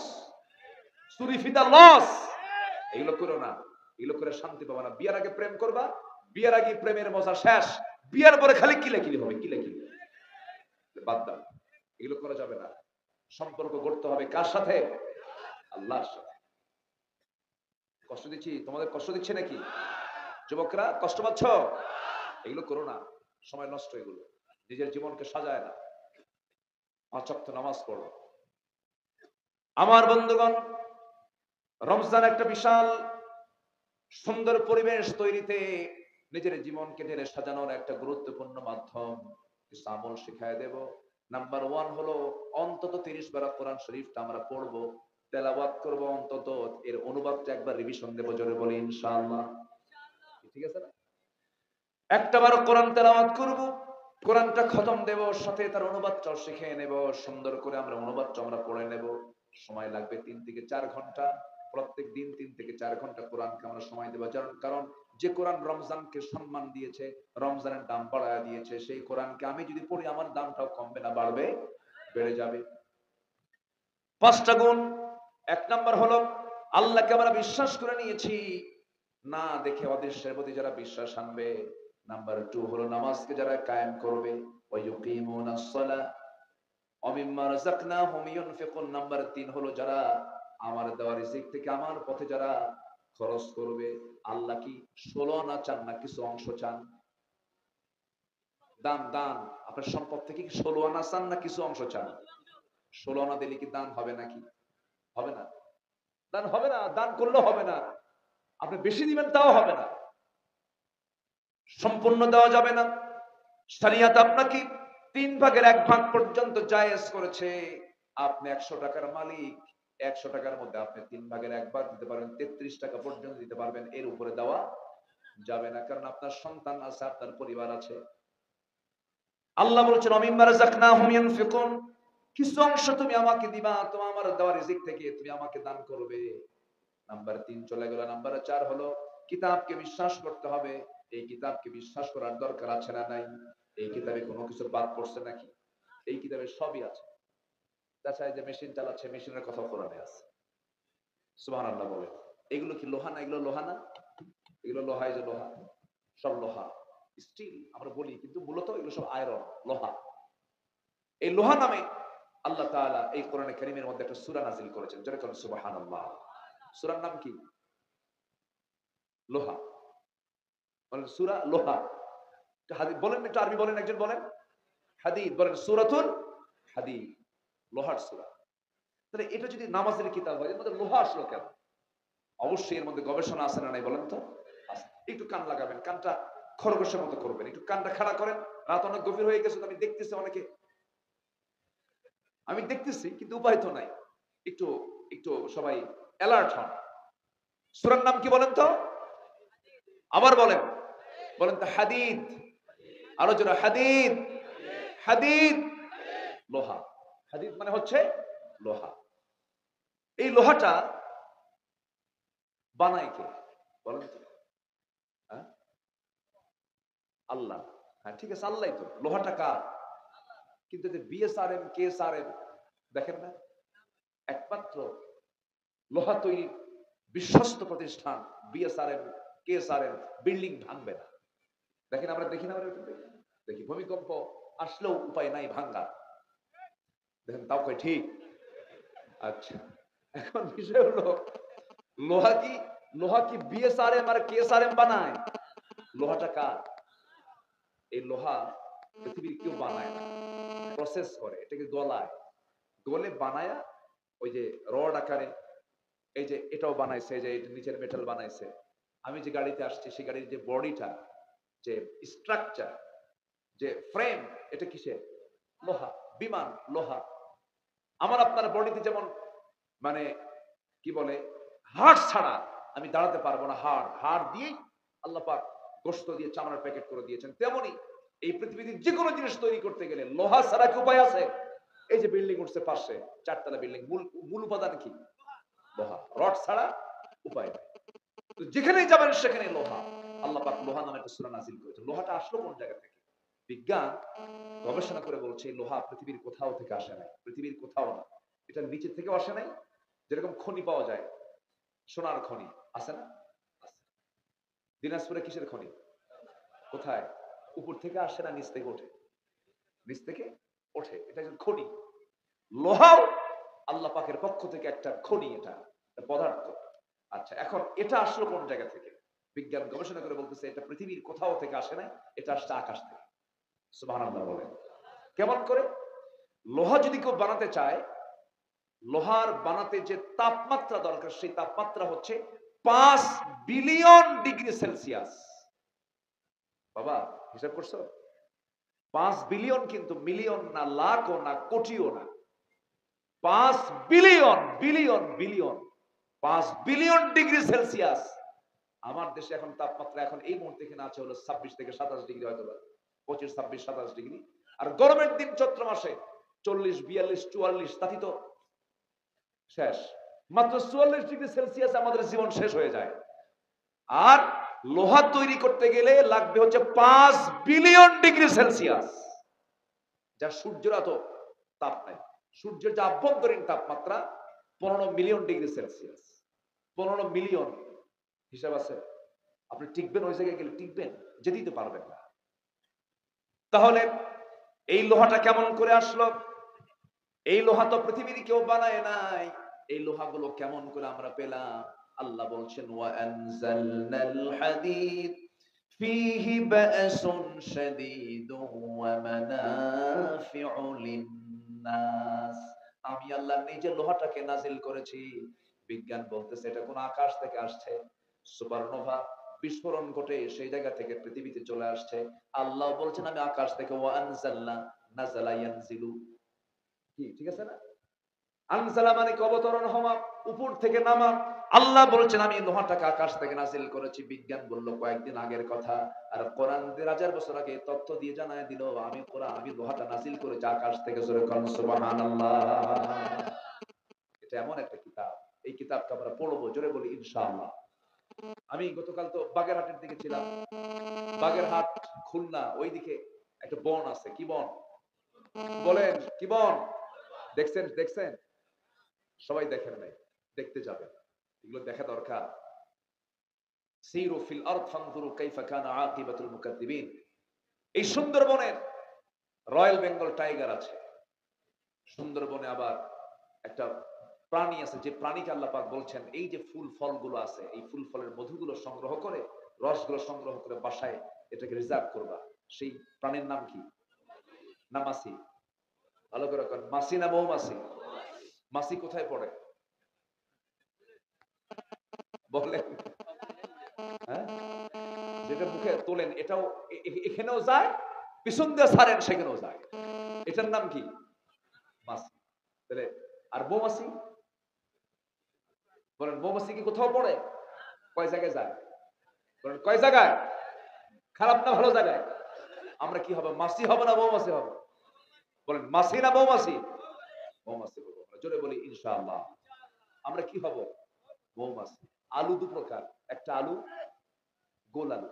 চুরি ফিতা লস। এগুলো করো না, এগুলো করে শান্তি পাবা না। বিয়ের আগে প্রেম করবা, বিয়ের আগে প্রেমের মজা শেষ, বিয়ের পরে খালি কিলাকিলি হবে, কিলাকিলি। বাদ দাও, এগুলো করা যাবে না। সম্পর্ক গড়তে হবে কার সাথে? আল্লাহর সাথে। কষ্ট দিচ্ছি তোমাদের? কষ্ট দিচ্ছে নাকি যুবকরা? কষ্ট পাচ্ছ? এগুলো করো না, সময় নষ্ট। এগুলো নিজের জীবনকে সাজায় না। 5 ওয়াক্ত নামাজ পড়ো। আমার বন্ধুগণ, রমজান একটা বিশাল সুন্দর পরিবেশ তৈরিতে নিজের জীবনকে ঢেলে সাজানোর একটা গুরুত্বপূর্ণ মাধ্যম। কিছু আমল শিখায় দেব। নাম্বার 1 হলো অন্তত 30 বার কোরআন শরীফটা আমরা পড়বো, তেলাওয়াত করব, অন্তত এর অনুবাদটা একবার রিভিশন দেব, জোরে বলি ইনশাআল্লাহ। ঠিক আছে না? একটা বার কোরআন তেলাওয়াত করব, কোরআনটা খতম দেব, সাথে তার অনুবাদটাও শিখে নেব। সুন্দর করে আমরা অনুবাদটা আমরা পড়ে নেব। সময় লাগবে 3 থেকে 4 ঘন্টা। প্রত্যেক দিন 3 থেকে 4 ঘন্টা কোরআনকে আমরা সময় দেব। কারণ যে কোরআন রমজানকে সম্মান দিয়েছে, রমজানের দাম বাড়ায় দিয়েছে, সেই কোরআনকে আমি যদি পড়ি আমার দামটাও কমবে না, বাড়বে, বেড়ে যাবে। 5টা গুণ। 1 নাম্বার হলো আল্লাহকে আমরা বিশ্বাস করে নিয়েছি, না দেখে অদৃশ্যের প্রতি যারা বিশ্বাস আনবে। নাম্বার 2 হলো নামাজকে যারা কায়েম করবে, ওয়ায়ুকিমুনাস সালাহ ওয়া মিম্মা রাযাকনাহুম ইউনফিকুন। নাম্বার 3 হলো যারা আমার দেওয়া রিজিক থেকে আমার পথে যারা খরচ করবে। আল্লাহ কি 16 আনা চান না কিছু অংশ চান? দান, দান আপনার সম্পদ থেকে কি 16 আনা চান না কিছু অংশ চান? 16 আনা দিলে কি দান হবে নাকি? হবে না, দান হবে না। দান করলেও হবে না, আপনি বেশি দিবেন তাও হবে না, সম্পূর্ণ দেওয়া যাবে না। শরিয়ত আপনাকে 3 ভাগের 1 ভাগ পর্যন্ত জায়েজ করেছে। আপনি 100 টাকার মালিক, 100 টাকার মধ্যে আপনি 3 ভাগের 1 ভাগ দিতে পারবেন, 33 টাকা পর্যন্ত দিতে পারবেন। এর উপরে দেওয়া যাবে না, কারণ আপনার সন্তান আছে, আপনার পরিবার আছে। আল্লাহ বলছেন ওয়ামিম্মা রাযাকনাহুম ইউনফিকুন, কিছু অংশ তুমি আমাকে দিবা, তোমার আমার দেওয়া রিজিক থেকে তুমি আমাকে দান করবে। নাম্বার 3 চলে গেল। নাম্বার 4 হলো কিতাবকে বিশ্বাস করতে হবে। এই কিতাবকে বিশ্বাস করার দরকার আছে না নাই? এই কিতাবে কোনো কিছু বাদ পড়ছে নাকি? এই কিতাবে সবই আছে। তাছাড়া এই যে মেশিন চালাচ্ছে, মেশিনের কথা কোরআনে আছে। সুবহানাল্লাহ বলে। এগুলো কি লোহা না? এগুলো লোহা না? এগুলো লোহা, এই যে লোহা, সব লোহা, স্টিল আমরা বলি, কিন্তু মূলত এগুলো সব আয়রন, লোহা। এই লোহা নামে আল্লাহ তাআলা এই কোরআনে কারীমের মধ্যে একটা সূরা নাযিল করেছেন, যার কারণে সুবহানাল্লাহ। সূরার নাম কি? লোহা। বলেন সূরা লোহা। হাদিদ বলেন, একটু আরবি বলেন, একজন বলেন। হাদিদ বলেন, সূরাতুল হাদিদ, লোহার সূরা। তাহলে এটা যদি নামাজের কিতাব হয়, এর মধ্যে লোহা আসলো কেন? অবশ্যই এর মধ্যে গবেষণা আছে না নাই বলেন তো? একটু কান লাগাবেন, কানটা খরগোশের মতো করবেন, একটু কানটা খাড়া করেন। রাত অনেক গভীর হয়ে গেছে, আমি দেখতেছি অনেকে, আমি দেখতেছি কিন্তু উপায় তো নাই। একটু একটু সবাই অ্যালার্ট হন। সূরার নাম কি বলেন তো? আবার বলেন, বলেন তো। হাদিদ। আরো জোরে, হাদিদ। হাদিদ, লোহা। হাদিদ মানে হচ্ছে লোহা। এই লোহাটা বানায় কে বলেন তো? হ্যাঁ, আল্লাহ। হ্যাঁ ঠিক আছে, আল্লাহই তো। লোহাটা কার? কিন্তু বিএসআরএম কেএসআরএম দেখেন না, একমাত্র লোহা তৈরি বিশ্বস্ত প্রতিষ্ঠান বিএসআরএম কেএসআরএম বিল্ডিং ভাঙবে না। দেখেন আমরা দেখি না, আমরা দেখি ভূমিকম্প আসলেও উপায় নাই ভাঙ্গা, দেখেন তাও কয় ঠিক। আচ্ছা, এখন বিষয় হলো লোহা কি বিএসআরএম আর কেএসআরএম বানায়? লোহাটা কার? এই লোহা পৃথিবীর কেউ বানায় না, প্রসেস করে, এটাকে গলায়, গলে বানায়া ওই যে রড আকারে, এই যে এটাও বানাইছে, যে নিচের মেটাল বানাইছে। আমি যে গাড়িতে আসছি সেই গাড়ির যে বডিটা, যে স্ট্রাকচার, যে ফ্রেম, এটা কিসের? লোহা। বিমান লোহা। আমার আপনার বডিতে যেমন মানে কি বলে, হাড় ছাড়া আমি দাঁড়াতে পারবো না, হাড় দিয়েই আল্লাহ পাক গোশত দিয়ে চামড়ার প্যাকেট করে দিয়েছেন, তেমনি এই পৃথিবীতে যে কোনো জিনিস তৈরি করতে গেলে লোহা ছাড়া কি উপায় আছে? এই যে বিল্ডিং উঠছে পাশে, 4 তলা বিল্ডিং, মূল উপাদান কি? লোহা। রড ছাড়া উপায় নেই। তো যেখানেই যাবেন সেখানে লোহা। আল্লাহ পাক লোহা নামে একটা সূরা নাযিল করেছেন। লোহাটা আসলো কোন জায়গা থেকে? বিজ্ঞান গবেষণা করে বলছে লোহা পৃথিবীর কোথাও থেকে আসে নাই, পৃথিবীর কোথাও না। এটা নিচে থেকেও আসে নাই। যেরকম খনি পাওয়া যায়, সোনার খনি আছে না? আছে। দিনাজপুরে কিসের খনি? কোথায়? উপর থেকে আসে না নিচ থেকে ওঠে? নিচ থেকে ওঠে, এটা একজন খনি। লোহাও আল্লাহ পাকের পক্ষ থেকে একটা খনি, এটা পদার্থ। আচ্ছা, এখন এটা আসলো কোন জায়গা থেকে? বিজ্ঞান গবেষণা করে বলতেছে এটা পৃথিবীর কোথাও থেকে আসে না, এটা আসছে আকাশ থেকে। সুবহানাল্লাহ বলেন। কেমন করে? লোহা যদি কেউ বানাতে চায়, লোহার বানাতে যে তাপমাত্রা দরকার সেই তাপমাত্রা হচ্ছে 5 বিলিয়ন ডিগ্রি সেলসিয়াস। বাবা হিসাব করছো? 5 বিলিয়ন, কিন্তু মিলিয়ন না, লাখও না, কোটিও না। 5 billion, billion billion, 5 billion degree Celsius. আমার দেশে এখন তাপমাত্রা এখন এই মুহূর্তে এখানে আছে হলো 26 থেকে 27 ডিগ্রি, হয়তো 25, 26, 27 ডিগ্রি। আর গরমের দিন চৈত্র মাসে 40, 42, 44, তাতে তো শেষ। মাত্র 44 ডিগ্রি সেলসিয়াস আমাদের জীবন শেষ হয়ে যায়। আর লোহা তৈরি করতে গেলে লাগবে হচ্ছে 5 বিলিয়ন ডিগ্রি সেলসিয়াস, যা সূর্যের এত তাপ নাই। সূর্যের যে আভ্যন্তরীণ তাপমাত্রা 15 মিলিয়ন ডিগ্রি সেলসিয়াস। 15 মিলিয়ন হিসাব আছে? আপনি টিকবেন ওই জায়গায় গেলে? টিকবেন? যেতেই তো পারবেন না। তাহলে এই লোহাটা কেমন করে আসলো? এই লোহা তো পৃথিবীর কেউ বানায় নাই। এই লোহাগুলো কেমন করে আমরা পেলাম? আল্লাহ বলছেন ওয়া আনজালনাল হাদিদ ফীহি বা'সুন শাদীদুন ওয়া মানাফি'ু লিন-নাস। আমি আল্লাহ নিজে লোহাটাকে নাজিল করেছি। বিজ্ঞান বলতেছে এটা কোন আকাশ থেকে আসছে। সুপারনোভা বিস্ফোরণ ঘটে সেই জায়গা থেকে পৃথিবীতে চলে আসছে। আল্লাহ বলছেন আমি আকাশ থেকে ওয়া আনজালনা, নাযালা ইয়ানজিলু, কি ঠিক আছে না? আনজালা মানে অবতরণ হওয়া, উপর থেকে নামা। আল্লাহ বলছেন আমি লোহাটাকে আকাশ থেকে নাজিল করেছি। বিজ্ঞান বলল কয়েকদিন আগের কথা, আর কোরআন 1000 বছর আগে তথ্য দিয়ে জানায় দিল আমি লোহাটা নাজিল করেছি আকাশ থেকে। জোরে কোন সুবহানাল্লাহ। এটা এমন একটা কিতাব, এই কিতাবটা আমরা পড়বো, জোরে বলি ইনশাআল্লাহ। আমি গতকাল তো বাগেরহাটের দিকে ছিলাম। বাগেরহাট, খুলনা, ওইদিকে একটা বন আছে। কি বন বলেন? কি বন? দেখছেন? দেখছেন? সবাই দেখেন নাই, দেখতে যাবেন, এগুলো দেখা দরকার। সিরু ফিল আরদ ফানজুরু কাইফা কানা আকিবাতুল মুকাদ্দিবিন। এই সুন্দরবনের রয়্যাল বেঙ্গল টাইগার আছে। সুন্দরবনে আবার একটা প্রাণী আছে, যে প্রাণীকে আল্লাহ পাক বলছেন এই যে ফুল ফলগুলো আছে, এই ফুল ফলের মধুগুলো সংগ্রহ করে, রসগুলো সংগ্রহ করে বাসায় এটাকে রিজার্ভ করবা। সেই প্রাণীর নাম কি? না মাছি? ভালো করে কর, মাছি না মৌমাছি? মাছি কোথায় পড়ে বলেন? হ্যাঁ, যেটা মুখে তোলেন এটাও এখানেও যায়, পিছন দিয়ে ছাড়েন সেখানেও যায়। এটার নাম কি? মাছি। তাহলে আর মৌমাছি? বলেন মৌমাছি কি কোথাও পড়ে? কয় জায়গায় যায়? বলেন কয় জায়গায়? খারাপ না ভালো জায়গায়? আমরা কি হবে, মাছি হবে না মৌমাছি হবে? বলেন মাছি না মৌমাছি? মৌমাছি হবো আমরা, জোরে বলি ইনশাআল্লাহ। আমরা কি হব? মৌমাছি। আলু দু প্রকার, একটা আলু গোল আলু,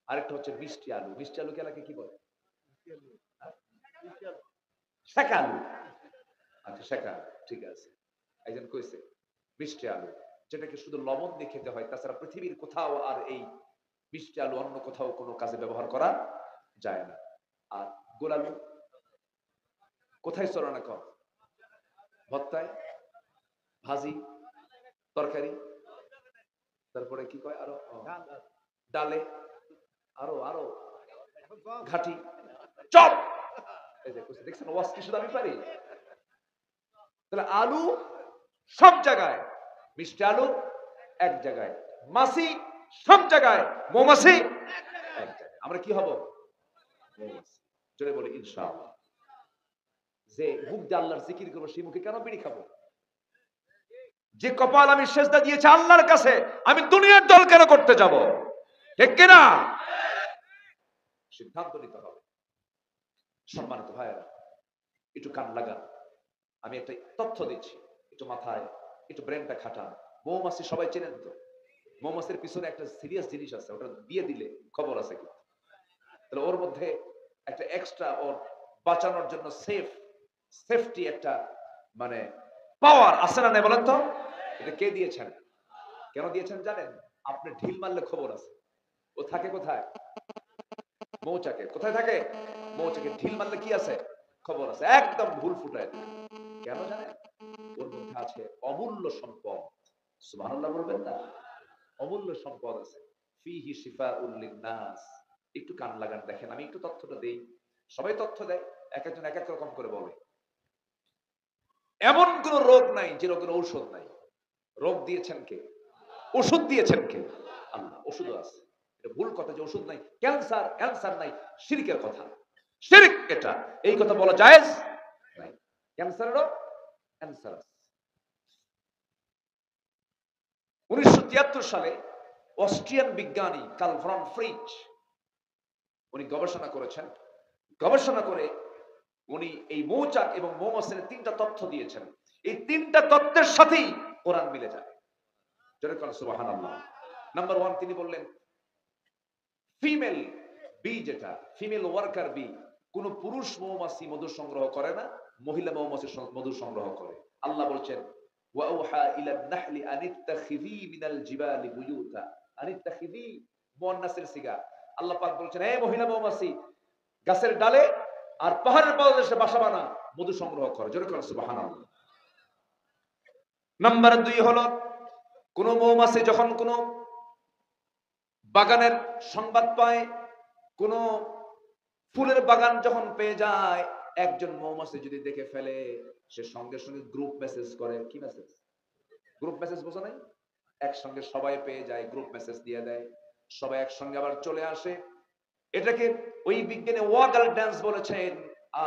আরেকটা হচ্ছে মিষ্টি আলু। মিষ্টি আলু এলাকায় কি বলে? শেখা আলু। আচ্ছা শেখা, ঠিক আছে। একজন কইছে মিষ্টি আলু, যেটাকে শুধু লবণ দিয়ে খেতে হয়, তাছাড়া পৃথিবীর কোথাও আর এই মিষ্টি আলু অন্য কোথাও কোনো কাজে ব্যবহার করা যায় না। আর গোল আলু কোথায় চড়ানো কম? ভর্তায়, ভাজি, তরকারি, তারপরে কি কয় আরো, ডালে, আরো আরো ঘাটি, চপ। এই যে দেখছেন ওয়াজ কি শুধু আমি পারি? তাহলে আলু সব জায়গায়, মিষ্টি আলু এক জায়গায়, মাছি সব জায়গায়, মৌমাছি এক জায়গায়। আমরা কি হব? মৌমাছি। জোরে বলি ইনশাআল্লাহ। যে মুখ দিয়ে আল্লাহর জিকির করবো, সেই মুখে কেন বিড়ি খাবো? যে কপাল আমি সেজদা দিয়েছি আল্লাহর কাছে, আমি দুনিয়ার দল কেন করতে যাব? ঠিক কিনা? সিদ্ধান্ত নিতে হবে। সম্মানিত ভাইয়েরা, একটু কান লাগান, আমি একটা তথ্য দিচ্ছি, একটু মাথায় একটু ব্রেনটা খাটান। মৌমাছি সবাই চেনেন তো? মৌমাছির পিছনে একটা সিরিয়াস জিনিস আছে, ওটা দিয়ে দিলে খবর আছে কি? তাহলে ওর মধ্যে একটা এক্সট্রা, ওর বাঁচানোর জন্য সেফটি একটা মানে পাওয়ার আছে না নাই বলেন তো? এটা কে দিয়েছেন? কেন দিয়েছেন জানেন? আপনি ঢিল মারলে খবর আছে। ও থাকে কোথায়? মৌচাকে। কোথায় থাকে? মৌচাকে। ঢিল মারলে কি আছে? খবর আছে। একদম ভুল ফুটায় দিবে। কেন জানেন? ওর মধ্যে আছে অমূল্য সম্পদ। সুবহানাল্লাহ বলবেন না? অমূল্য সম্পদ আছে। ফিহি শিফাউল লিন্নাস। একটু কান লাগান, দেখেন আমি একটু তথ্যটা দেই। সবাই তথ্য দেয়, এক একজন এক এক রকম করে বলে। এমন কোন রোগ নাই যে রোগের ঔষধ নাই। রোগ দিয়েছেন কে? ওষুধ দিয়েছেন কে? আল্লাহ। ওষুধও আছে। এটা ভুল কথা যে ওষুধ নাই। ক্যান্সার নাই, শিরকের কথা। শিরক এটা, এই কথা বলা জায়েজ নাই। ক্যান্সারেরও ক্যান্সার আছে। 1973 সালে অস্ট্রিয়ান বিজ্ঞানী কার্ল ভন ফ্রিচ উনি গবেষণা করেছেন। গবেষণা করে উনি এই মৌচাক এবং মৌমাছির তিনটা তথ্য দিয়েছেন। এই তিনটা তথ্যের সাথেই কোরআন মিলে যায়। জোরে বলেন সুবহানাল্লাহ। নাম্বার 1 তিনি বললেন, ফিমেল বি, যেটা ফিমেল ওয়ার্কার বি, কোন পুরুষ মৌমাছি মধু সংগ্রহ করে না, মহিলা মৌমাছি মধু সংগ্রহ করে। আল্লাহ বলছেন ওয়াউহা ইলান নাহলি আনিত্তাখিযি মিনাল জিবালি বুয়ুতা। আনিত্তাখিযি মুয়ান্নাসের সিগা। আল্লাহ পাক বলছেন, হে মহিলা মৌমাছি, গাছের ডালে আর পাহাড়ের পাদদেশে বাসা বানা, মধু সংগ্রহ করে। জোরে বলেন সুবহানাল্লাহ। নাম্বার 2 হলো, কোন মৌমাছি যখন কোন বাগানের সংবাদ পায়, কোন ফুলের বাগান যখন পেয়ে যায়, একজন মৌমাছি যদি দেখে ফেলে, সে সঙ্গে সঙ্গে গ্রুপ মেসেজ করে। কি মেসেজ? গ্রুপ মেসেজ বোঝা নাই? একসঙ্গে সবাই পেয়ে যায়, গ্রুপ মেসেজ দিয়ে দেয়, সবাই একসঙ্গে আবার চলে আসে। এটাকে ওই বিজ্ঞানী ওয়াগাল ড্যান্স বলেছেন।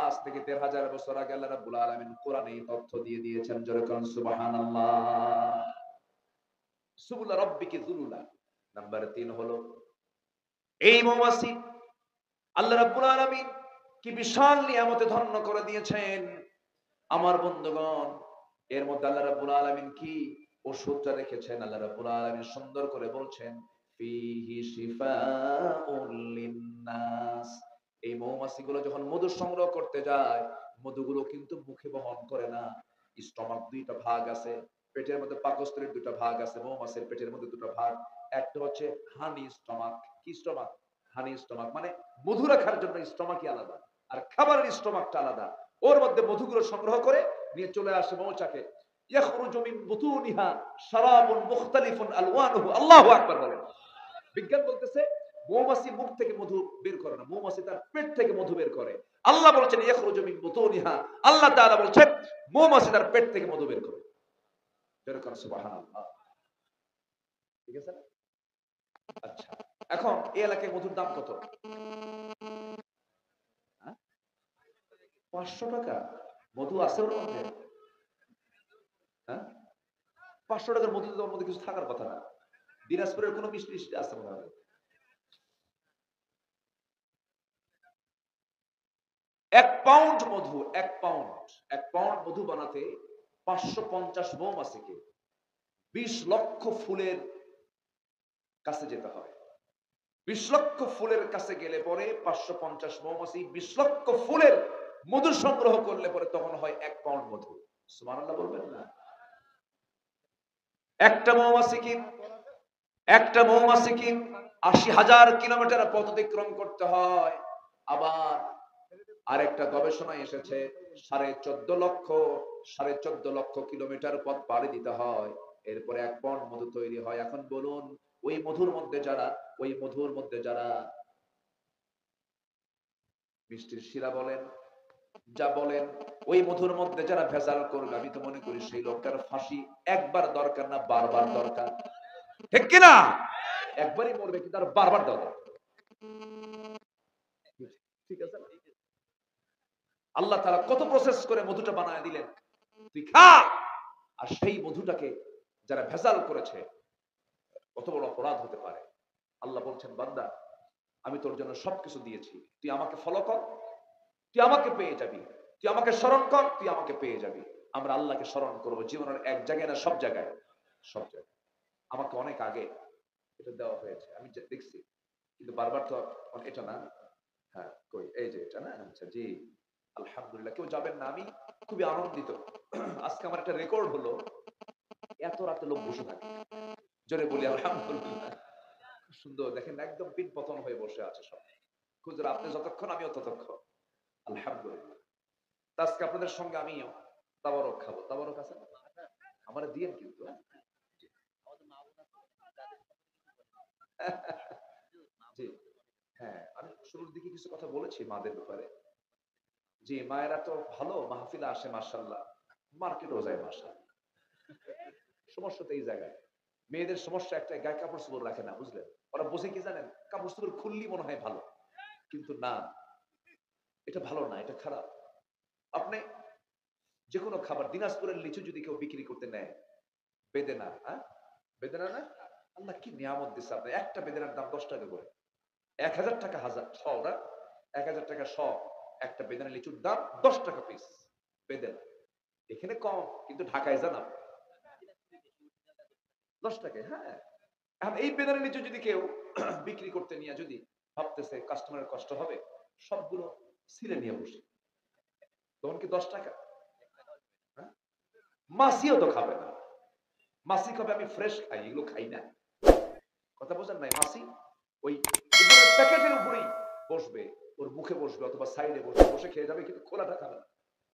আজ থেকে ১৩,০০০ বছর আগে আল্লাহ রাব্বুল আলামিন কোরআনে তথ্য দিয়ে দিয়েছেন। জোরে বলেন সুবহানাল্লাহ। সুবুলা রাব্বিকি যুলুলা। নাম্বার 3 হলো, এই মৌমাছি আল্লাহ রাব্বুল আলামিন কি বিশাল নিয়ামতে ধন্য করে দিয়েছেন আমার বন্ধুগণ। এর মধ্যে আল্লাহ রাব্বুল আলামিন কি ওষুধটা রেখেছেন। আল্লাহ রাব্বুল আলামিন সুন্দর করে বলছেন, ফিহি শিফাউল লিন্নাস। এই মৌমাছিগুলো যখন মধু সংগ্রহ করতে যায়, মধুগুলো কিন্তু মুখে বহন করে না। স্টমাক দুইটা ভাগ আছে, পেটের মধ্যে পাকস্থলীর দুটো ভাগ আছে, মৌমাছির পেটের মধ্যে দুটো ভাগ। একটা হচ্ছে হানি স্টমাক। কি স্টমাক? হানি স্টমাক মানে মধু রাখার জন্য স্টমাকই আলাদা, আর খাবারের স্টমাকটা আলাদা। ওর মধ্যে মধুগুলো সংগ্রহ করে নিয়ে চলে আসে মৌচাকে। ইয়াখরুজু মিন বুতুনিহা শারাবুন মুখতালিফুন আলওয়ানুহু। আল্লাহু আকবার বলেন। বিজ্ঞান বলতেছে মৌমাছি মুখ থেকে মধু বের করে না, মৌমাছি তার পেট থেকে মধু বের করে। আল্লাহ বলেছেন ইয়াখরুজু মিন বুতুনিহা, আল্লাহ তাআলা বলেছেন মৌমাছি তার পেট থেকে মধু বের করে। যেরকম সুবহানাল্লাহ। ঠিক আছে না? আচ্ছা, এখন এই এলাকায় মধুর দাম কত? 500 টাকা? মধু আছে ওর মধ্যে? হ্যাঁ, 500 টাকার মধু তো ওর মধ্যে কিছু থাকার কথা না। দিনাজপুরের কোনো মিষ্টি টিষ্টি আছে মনে হয়? 1 পাউন্ড মধু, 1 পাউন্ড মধু বানাতে 550 মৌমাছিকে 20 লক্ষ ফুলের কাছে যেতে হয়। 20 লক্ষ ফুলের কাছে গেলে পরে 550 মৌমাছি 20 লক্ষ ফুলের মধু সংগ্রহ করলে পরে তখন হয় 1 পাউন্ড মধু। সুবহানাল্লাহ বলবেন না? একটা মৌমাছি কি 80,000 কিলোমিটার পথ অতিক্রম করতে হয়। আবার আরেকটা গবেষণায় এসেছে 14.5 লক্ষ কিলোমিটার পথ পাড়ি দিতে হয়, এরপরে 1 পাউন্ড মধু তৈরি হয়। এখন বলুন ওই মধুর মধ্যে যারা মিষ্টির শিরা বলেন যা বলেন, ওই মধুর মধ্যে যারা ভেজাল করবে, আমি তো মনে করি সেই লোকটার ফাঁসি একবার দরকার না বারবার দরকার, ঠিক কিনা? একবারই মরবে কিন্তু আর বারবার দরকার, ঠিক আছে? আল্লাহ তাআলা কত প্রসেস করে মধুটা বানায় দিলেন, তুই খা। আর সেই মধুটাকে যারা ভেজাল করেছে কত বড় অপরাধ হতে পারে। আল্লাহ বলছেন, বান্দা আমি তোর জন্য সবকিছু দিয়েছি, তুই আমাকে ফলো কর, তুই আমাকে পেয়ে যাবি, তুই আমাকে স্মরণ কর, তুই আমাকে পেয়ে যাবি। আমরা আল্লাহকে স্মরণ করব জীবনের এক জায়গায় না সব জায়গায়, সব জায়গায়। আমাকে অনেক আগে এটা দেওয়া হয়েছে, আমি দেখছি, কিন্তু বারবার তো এটা না। হ্যাঁ কই এই যে এটা না, আচ্ছা জি আলহামদুলিল্লাহ, কেউ যাবেন না, আমি খুবই আনন্দিত। আজকে আমার একটা রেকর্ড হলো, এত রাতে লোক বসে থাকে, জোরে বলি আলহামদুলিল্লাহ। সুন্দর দেখেন, একদম পিন পতন হয়ে বসে আছে সব। হুজুর আপনি যতক্ষণ আমিও ততক্ষণ, আলহামদুলিল্লাহ। আজকে আপনাদের সঙ্গে আমিও তাবারক খাবো। তাবারক আছে না? আমারে দিয়েন কিন্তু। জি হ্যাঁ, আমি শুরুর দিকে কিছু কথা বলেছি মাদের ব্যাপারে। জি মায়েরা তো ভালো, মাহফিলে আসে মাশাআল্লাহ, মার্কেটও যায় মাশাআল্লাহ। সমস্যা তো এই জায়গায়, মেয়েদের সমস্যা একটাই, গায়ে কাপড় চোপড় রাখে না, বুঝলেন? ওরা বসে কি জানেন, কাপড় চোপড় খুললি মনে হয় ভালো, কিন্তু না, এটা ভালো না, এটা খারাপ। আপনি যে কোনো খাবার, দিনাজপুরের লিচু যদি কেউ বিক্রি করতে নেয়, বেদেনা, হ্যাঁ বেদেনা না, আল্লাহ কি নিয়ামত দিচ্ছে আপনি, একটা বেদেনার দাম 10 টাকা করে, 1000 টাকা হাজার শ না, 1000 টাকা শ, একটা বেদেনা লিচুর দাম 10 টাকা পিস বেদেনা। এখানে কম, কিন্তু ঢাকায় জানা 10 টাকায়। হ্যাঁ, এখন এই বেদানা লিচু যদি কেউ বিক্রি করতে নিয়ে যদি ভাবতেছে কাস্টমারের কষ্ট হবে, সবগুলো ছিলে নিয়ে বসে, তখন কি 10 টাকা? হ্যাঁ? মাছিও তো খাবে না, মাছি খাবে আমি ফ্রেশ খাই, এগুলো খাই না। কথা বোঝেন নাই? মাছি ওই উপরের প্যাকেটের উপরেই বসবে, ওর মুখে বসবে অথবা সাইডে বসবে, বসে খেয়ে যাবে, কিন্তু খোলাটা খাবে না।